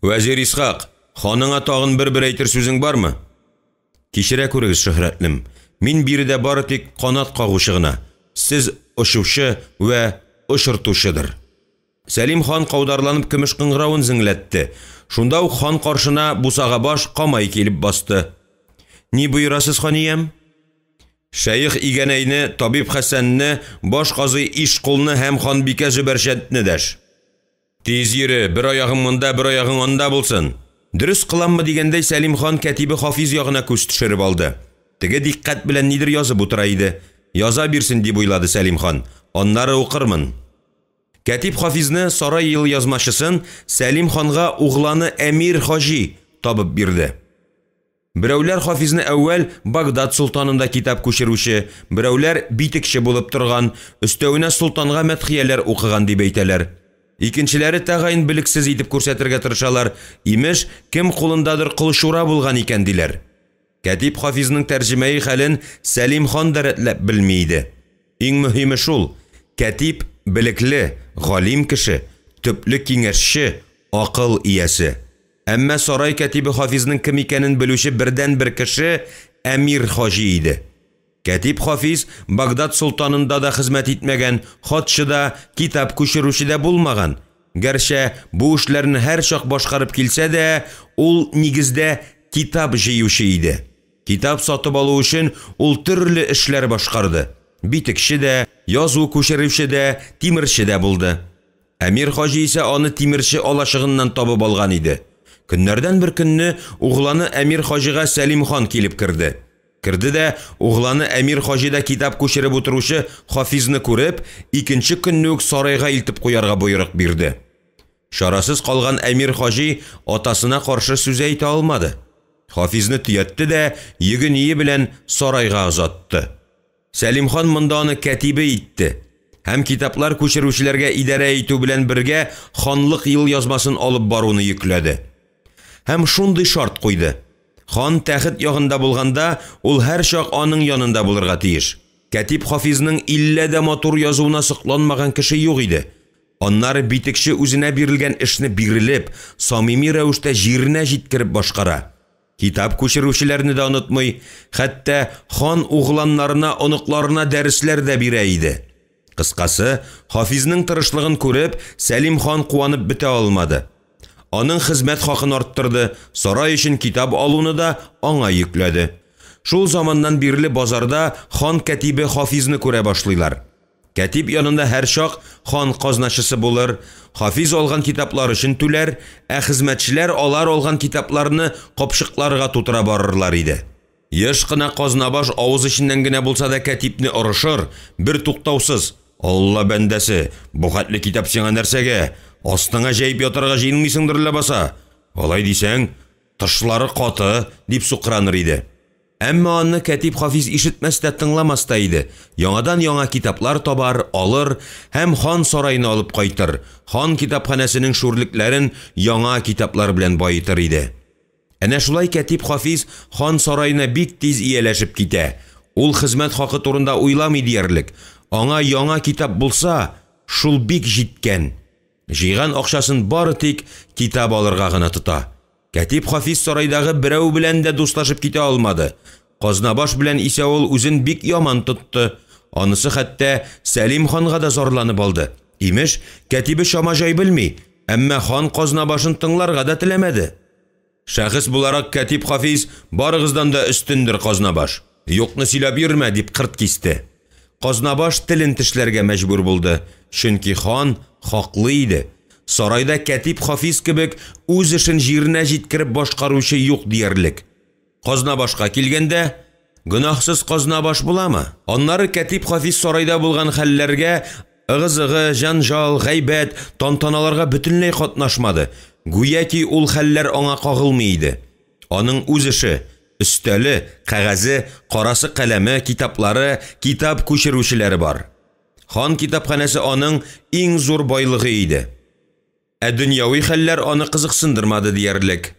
Вәзир Исхак, ханыңа тагын бер әйтер сүзең бармы? Кичерә күрегез, Шөһрәтлем. Мин биредә бары тик канат кагучы гына. Сез ошучы вә ошыртучыдыр. Сәлим хан каударланып көмеш кыңгыравын зиңләтте. Шунда ук хан каршына бусага баш камай килеп басты. Ни буйрасыз, ханиям? Шәйх Игәнәйне, табиб Хәсәнне, баш казый Ишкулны һәм ханбикә Зөбәршәтне дәш. Тиз йөре, бер аягың монда, бер аягың анда булсын. Дөрес кыламмы дигәндәй Сәлим хан кәтибе Хафиз ягына күз төшереп алды. Теге диккать белән нидер язып утыра иде. Яза бирсен дип уйлады Сәлим хан. Аннары укырмын. Кәтиб Хафизны сарай ел язмашысын Сәлим ханга угланы Әмир Хаҗи табып бирде. Берәүләр Хафизны әүвәл Багдад султанында китап күчерүче, берәүләр битекче булып торган, өстәвенә султанга мәдхияләр укыган дип әйтәләр. Икенчеләре тәгаен белексез итеп күрсәтергә тырышалар. Имеш, кем кулындадыр кылшура булган икән диләр. Кәтиб Хафизның тәрҗемәи хәлен Сәлим хан да рәтләп белми иде. Иң мөһиме шул: кәтиб билекле, галим кеше, төпле киңәшче, акыл иясе. Әмма сарай кәтибе Хафизның кем икәнен белүче бердән бер кеше Әмир Хаҗи иде. Кәтиб Хафиз Багдад султанында да хезмәт итмәгән, хатчы да, китап күчерүче дә булмаган. Гәрчә бу эшләрне һәр чак башкарып килсә дә, ул нигездә китап җыючы иде. Китап сатып алу өчен ул төрле эшләр башкарды. Битекче дә, язу күчерүче дә, тимерче дә булды. Әмир Хаҗи исә аны тимерче алашыгыннан табып алган иде. Көннәрдән бер көнне угланы Әмир Хаҗига Сәлим хан килеп керде. Керде дә угланы Әмир Хаҗида китап күчереп утыручы Хафизны күреп, икенче көнне үк сарайга илтеп куярга буйрык бирде. Шарасыз калган Әмир Хаҗи атасына каршы сүз әйтә алмады. Хафизны төятте дә йөгение белән сарайга озатты. Сәлим хан монда аны кәтибе итте. Һәм китаплар күчерүчеләргә идарә итү белән бергә ханлык ел язмасын алып баруны йөкләде. Һәм шундый шарт куйды: хан тәхет ягында булганда, ул һәр чак аның янында булырга тиеш. Кәтиб Хафизның иллә дә матур язуына сокланмаган кеше юк иде. Аннары битекче үзенә бирелгән эшне бирелеп, самими рәвештә җиренә җиткереп башкара. Китап күчерүчеләрне дә онытмый, хәтта хан угланнарына, оныкларына дәресләр дә бирә иде. Кыскасы, Хафизның тырышлыгын күреп, Сәлим хан куанып бетә алмады. Аның хезмәт хакын арттырды, сарай өчен китап алуны да аңа йөкләде. Шул заманнан бирле базарда хан кәтибе Хафизны күрә башлыйлар. Кәтиб янында һәр чак хан казначысы булыр, Хафиз алган китаплар өчен түләр, ә хезмәтчеләр алар алган китапларны капшыкларга тутыра барырлар иде. Яш кына казнабаш авыз эченнән генә булса да кәтибне орышыр, бер туктаусыз: "Алла бәндәсе, бу хәтле китап сиңа нәрсәгә? Астыңа җәйп ятарга җыенмыйсыңдыр ләбаса. Алай дисәң, тышлары каты", дип сукраныр иде. Әмма аны кәтиб Хафиз ишетмәс тә тыңламас та иде. Яңадан яңа китаплар табар, алыр һәм хан сарайына алып кайтыр. Хан китапханәсенең шүрлекләрен яңа китаплар белән баетыр иде. Әнә шулай кәтиб Хафиз хан сарайына бик тиз ияләшеп китә. Ул хезмәт хакы турында уйламый диярлек. Аңа яңа китап булса, шул бик җиткән. Җыйган акчасын бары тик китап алырга гына тота. Кәтиб Хафиз сарайдагы берәү белән дә дуслашып китә алмады. Казнабаш белән исә ул үзен бик яман тотты. Анысы хәтта Сәлим ханга да зарланып алды. Имеш, кәтибе шамажай белми, әмма хан казна башын тыңларга да теләмәде. Шәхес буларак Кәтиб Хафиз барыгыздан да өстендер Казнабаш. Юкны сөйләп йөрмә дип кырт кисте. Казнабаш телен тешләргә мәҗбүр булды, чөнки хан хаклы иде. Сарайда Кәтиб Хафиз кебек үз эшен җиренә җиткереп башкаручы юк диярлек. Казнабашка килгәндә, гөнаһсыз Казнабаш буламы? Аннары Кәтиб Хафиз сарайда булган хәлләргә ыгы-зыгы, жанжал, гайбәт, тантаналарга бөтенләй катнашмады. Гүя ки ул хәлләр аңа кагылмый иде. Аның үз эше, өстәле, кәгазе, карасы каләме, китаплары, китап күчерүчеләре бар. Хан китапханәсе аның иң зур байлыгы иде. Дөньяви хәлләр аны кызыксындырмады диярлек.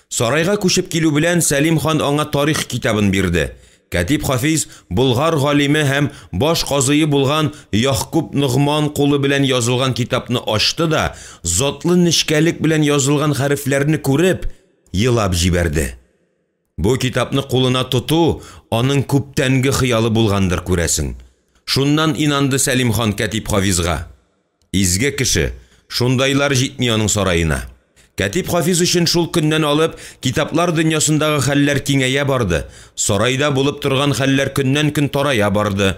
Сарайга күчеп килү белән Сәлим хан аңа тарих китабын бирде. Кәтиб Хафиз Булгар галиме һәм баш казые булган Яхкуб Нугман кулы белән язылган китапны ачты да, затлы нечкәлек белән язылган хәрефләрне күреп, елап җибәрде. Бу китапны кулына тоту аның күптәнге хыялы булгандыр күрәсең. Шуннан инанды Сәлим хан Кәтиб Хафизга. Изге кеше, шундайлар җитми аның сараена. Кәтиб Хафиз өчен шул көннән алып китаплар дөньясындагы хәлләр киңәя барды. Сарайда булып торган хәлләр көннән-көн тарая барды.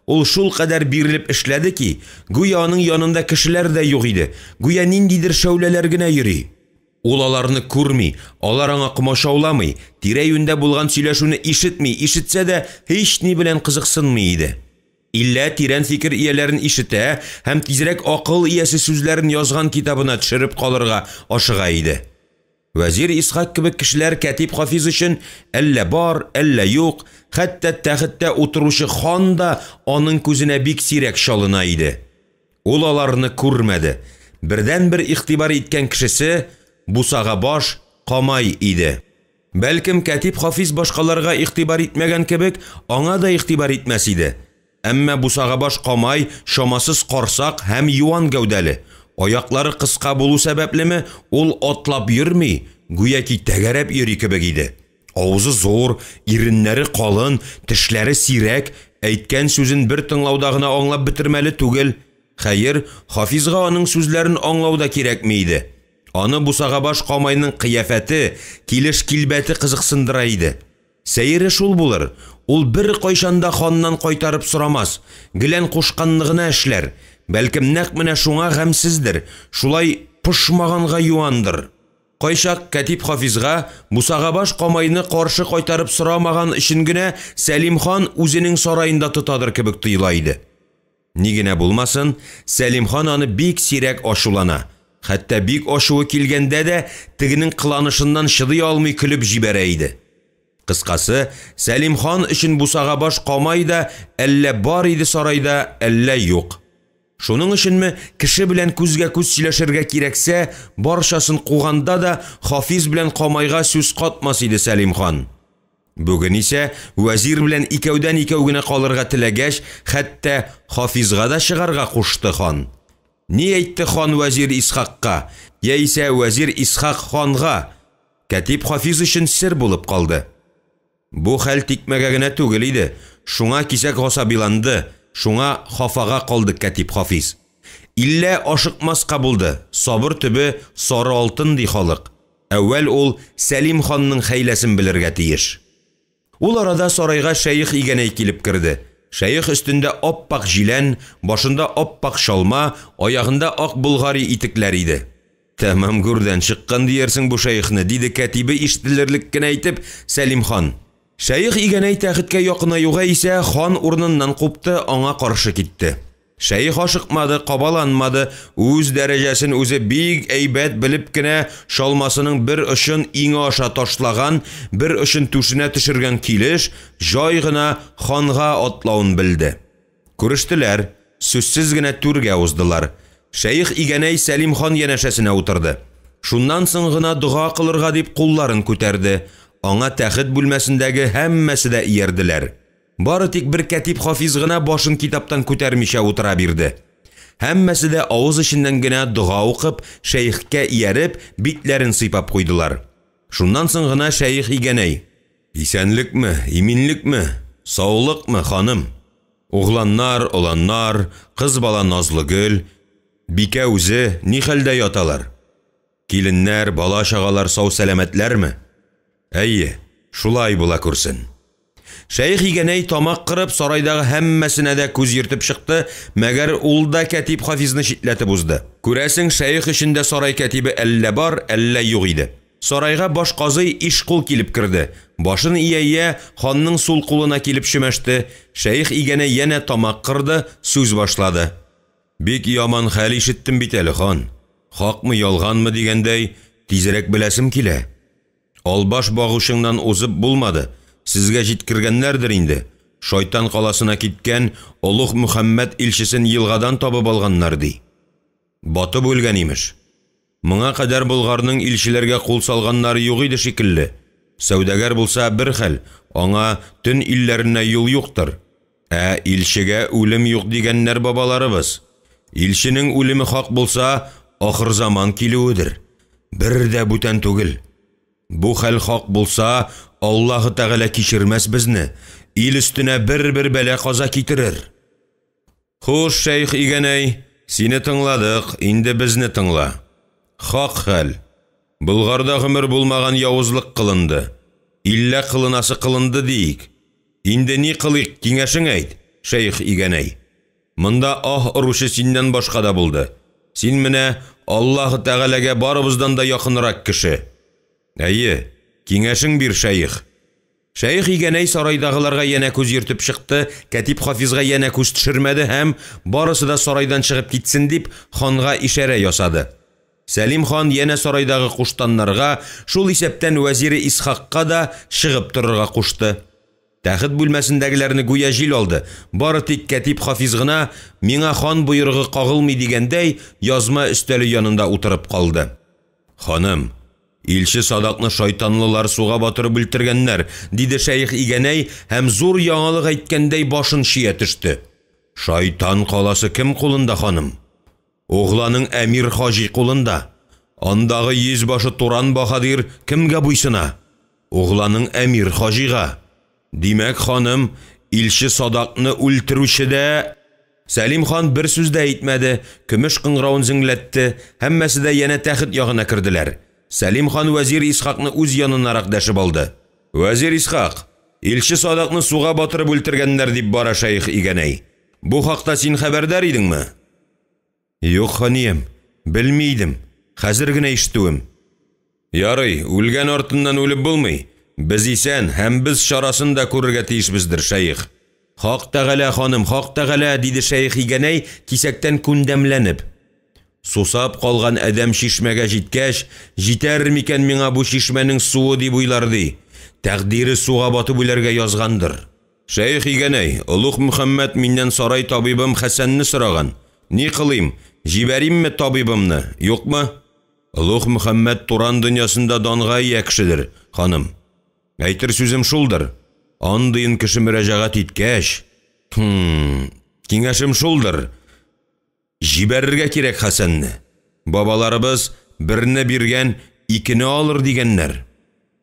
Ул шул кадәр бирелеп эшләде ки, гүя аның янында кешеләр дә юк иде. Гүя ниндидер шәүләләр генә йөри. Ул аларны күрми, алар аңа комачауламый, тирә-юньдә булган сөйләшүне ишетми, ишетсә дә һич ни белән кызыксынмый иде. Иллә тирән фикер ияләрен ишетә һәм тизрәк акыл иясе сүзләрен язган китабына төшереп калырга ашыга иде. Вәзир Исхак кебек кешеләр Кәтиб Хафиз өчен әллә бар, әллә юк, хәтта тәхеттә утыручы хан да аның күзенә бик сирәк шалына иде. Ул аларны күрмәде. Бердән-бер игътибар иткән кешесе Бусага баш Камай иде. Бәлкем Кәтиб Хафиз башкаларга игътибар итмәгән кебек, аңа да игътибар итмәс иде. Әмма Бусага баш Камай шамасыз карсак һәм юан гәүдәле. Аяклары кыска булу сәбәплеме, ул атлап йөрми, гүя ки тәгәрәп йөри кебек иде. Авызы зур, иреннәре калын, тешләре сирәк, әйткән сүзен бер тыңлауда гына аңлап бетермәле түгел. Хәер, Хафизга аның сүзләрен аңлау да кирәкми иде. Аны Бусага баш Камайның кыяфәте, килеш-килбәте кызыксындыра иде. Сәйре шул булыр. Ул бер кайшанда ханнан кайтарып сорамас, гелән кушканны гына эшләр. Бәлкем нәкъ менә шуңа гамсездер, шулай пошмаганга юандыр. Кайчак Кәтиб Хафизга Бусага баш Камайны каршы кайтарып сорамаган өчен генә Сәлим хан үзенең сараенда тотадыр кебек тоела иде. Ни генә булмасын, Сәлим хан аны бик сирәк ачулана. Хәтта бик ачуы килгәндә дә тегенең кыланышыннан чыдый алмый көлеп җибәрә иде. Кыскасы, Сәлим хан өчен Бусага баш Камай да әллә бар иде сарайда, әллә юк. Шуның өченме кеше белән күзгә күз сөйләшергә кирәксә, барчасын куганда да Хафиз белән Камайга сүз катмас иде Сәлим хан. Бүген исә вәзир белән икәүдән икәү генә калырга теләгәч, хәтта Хафизга да чыгарга кушты хан. Ни әйтте хан вәзир Исхакка, яисә вәзир Исхак ханга? Кәтиб Хафиз өчен сер булып калды. Бу хәл тикмәгә генә түгел иде. Шуңа кисәк гасабиланды, шуңа хафага калды Кәтиб Хафиз. Иллә ашыкмаска булды. Сабыр төбе сары алтын ди халык. Әүвәл ул Сәлим ханның хәйләсен белергә тиеш. Ул арада сарайга шәйх игәнәй килеп керде. Шәйх өстендә аппак җилән, башында аппак шалма, аягында ак булгари итекләр иде. Тәмам гүрдән чыккан диярсең бу шәйхне, диде кәтибе ишетелерлек кенә әйтеп Сәлим хан. Шәйх игәнәй тәхеткә якынаюга исә хан урыныннан купты, аңа каршы китте. Шәйх ашыкмады, кабаланмады, үз дәрәҗәсен үзе бик әйбәт белеп кенә шалмасының бер очын иңе аша ташлаган, бер очын түшенә төшергән килеш, җай гына ханга атлавын белде. Күрештеләр, сүзсез генә түргә уздылар. Шәйх игәнәй Сәлим хан янәшәсенә утырды. Шуннан соң гына дуга кылырга дип кулларын күтәрде. Аңа тәхет бүлмәсендәге һәммәсе дә иярделәр. Бары тик бер Кәтиб Хафиз гына башын китаптан күтәрмичә утыра бирде. Һәммәсе дә авыз эченнән генә дуга укып, шәйхкә ияреп, битләрен сыйпап куйдылар. Шуннан соң гына шәйх игәнәй: "Исәнлекме, иминлекме, саулыкмы, ханым?" Угланнар, оланнар, кыз бала Назлыгөл, бикә үзе ни хәлдә яталар? Киленнәр, бала чагалар сау сәламәтләрме? Әйе, шулай була күрсен. Шәйх Игәнәй тамак кырып сарайдагы һәммәсенә дә күз йөртеп чыкты, мәгәр ул да Кәтип Хафизны шитләтеп узды. Күрәсең, шәйх эчендә сарай кәтибе әллә бар, әллә юк иде. Сарайга баш казый Ишкул килеп керде. Башын ия-ия ханның сул кулына килеп чөмәште. Шәйх Игәнәй янә тамак кырды, сүз башлады. Бик яман хәл ишеттем бит әле, хан. Хакмы, ялганмы дигәндәй, тизрәк беләсем килә. Албаш багышыңнан узып булмады. Сезгә җиткергәннәрдер инде. Шайтан каласына киткән Олуг Мөхәммәд илчесен елгадан табып алганнар ди. Батып үлгән имеш. Моңа кадәр Булгарның илчеләргә кул салганнары юк иде шикелле. Сәүдәгәр булса бер хәл, аңа төн илләренә юл юктыр. Илчегә үлем юк дигәннәр бабаларыбыз. Илченең үлеме хак булса, ахыр заман килүедер. Бер дә бүтән түгел. Бу хәл хак булса, Аллаһы Тәгалә кичермәс безне. Ил өстенә бер бәла каза китерер. Хуш, Шәйх Игәнәй, сине тыңладык, инде безне тыңла. Хак хәл. Булгарда гомер булмаган явызлык кылынды. Иллә кылынасы кылынды диик. Инде ни кылыйк, киңәшең әйт, Шәйх Игәнәй. Монда урушы синнән башка да булды. Син менә Аллаһы Тәгаләгә барыбыздан да якынрак кеше. Әйе, киңәшең бир, шәйх. Шәйх Игәнәй сарайдагыларга янә күз йөртеп чыкты, Кәтип Хафизга янә күз төшермәде һәм барысы да сарайдан чыгып китсен дип ханга ишарә ясады. Сәлим хан янә сарайдагы куштаннарга, шул исәптән вәзире Исхакка да чыгып торырга кушты. Тәхет бүлмәсендәгеләрне гүя җил алды. Бары тик Кәтип Хафиз гына миңа хан буйрыгы кагылмый дигәндәй язма өстәле янында утырып калды. Ханым, илче Садакны шайтанлылар суга батырып үлтергәннәр, диде Шәйх Игәнәй һәм зур яңалык әйткәндәй башын шия төште. Шайтан каласы кем кулында, ханым? Угланың Әмир Хаҗи кулында. Андагы йөзбашы Туран Баһадир кемгә буйсына? Угланың Әмир Хаҗига. Димәк, ханым, илче Садакны үлтерүче дә... Сәлим хан бер сүз дә әйтмәде, көмеш кыңгыравын зиңләтте, һәммәсе дә янә тәхет ягына керделәр. Сәлим хан вәзир Исхакны үз янынарак дәшеп алды. Вәзир Исхак, илче Садакны суга батырып үлтергәннәр дип бара Шәйх Игәнәй. Бу хакта син хәбәрдар идеңме? Юк, ханием, белмидем, хәзер генә ишетүем. Ярый, үлгән артыннан үлеп булмый. Без исән һәм без шарасын да күрергә тиешбездер, шәйх. Хак Тәгалә, ханым, хак Тәгалә, диде Шәйх Игәнәй кисәктән күндәмләнеп. Сусап калган әдәм шишмәгә җиткәч, җитәр микән миңа бу шишмәнең суы дип уйлар ди. Тәкъдире суга батып үләргә язгандыр. Шәйх Игәнәй, Олуг Мөхәммәд миннән сарай табибым Хәсәнне сораган. Ни кылыйм? Җибәримме табибымны, юкмы? Олуг Мөхәммәд Туран дөньясында данга ия кешедер, ханым. Әйтер сүзем шулдыр. Андыйын кеше мөрәҗәгать иткәч, киңәшем шулдыр. Җибәрергә кирәк Хәсәнне. Бабаларыбыз берне биргән, икене алыр дигәннәр.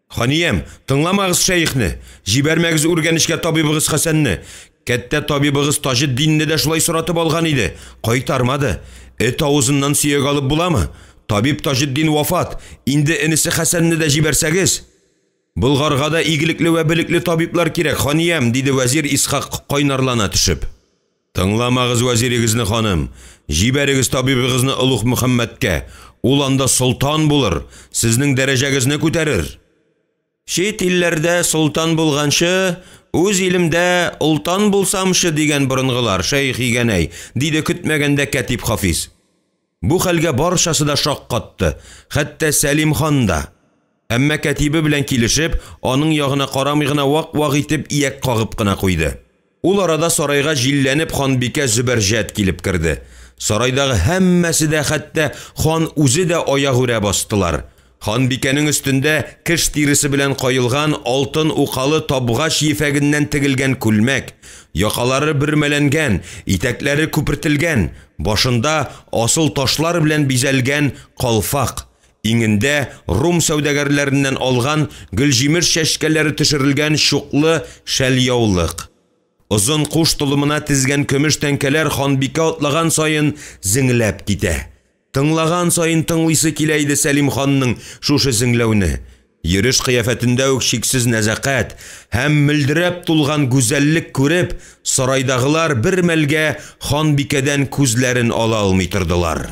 Ханием, тыңламагыз шәйхне. Җибәрмәгез үргәнешкә табибыгыз Хәсәнне. Кәттә табибыгыз Таҗетдинне дә шулай соратып алган иде. Кайтармады. Эт авызыннан сөяк алып буламы? Табиб Таҗетдин вафат. Инде энесе Хәсәнне дә җибәрсәгез. Булгарга да игелекле вә белекле табиблар кирәк, ханием, диде вәзир Исхак кайнарлана төшеп. Тыңламагыз вәзирегезне, ханым. Җибәрегез табибыгызны Олуг Мөхәммәдкә. Ул анда солтан булыр, сезнең дәрәҗәгезне күтәрер. Чит илләрдә солтан булганчы, үз илемдә ултан булсамчы дигән борынгылар, Шәйх Игәнәй, диде көтмәгәндә Кәтип Хафиз. Бу хәлгә барчасы да шок катты, хәтта Сәлим хан да. Әмма кәтибе белән килешеп, аның ягына карамый гына вак-вак итеп ияк кагып кына куйды. Ул арада сарайга җилләнеп ханбикә Зөбәрҗәт килеп керде. Сарайдагы һәммәсе дә, хәтта хан үзе дә аяк үрә бастылар. Ханбикәнең өстендә кеш тиресе белән каелган алтын укалы табгач ефәгеннән тегелгән күлмәк, якалары бөрмәләнгән, итәкләре күпертелгән, башында асыл ташлар белән бизәлгән калфак. Иңендә Рум сәүдәгәрләреннән алган гөлҗимеш чәчкәләре төшерелгән чуклы шәльяулык. Озын куш тулымына тезгән көмеш тәңкәләр Ханбикә атлаган сайын зеңләп китә. Тыңлаган сайын тыңлыйсы килә иде Сәлим ханның шушы зеңләүне. Йөреш кыяфәтендә үк шиксез нәзакәт һәм мөлдерәп тулган гүзәллек күреп, сарайдагылар бер мәлгә Ханбикәдән күзләрен ала алмый тордылар.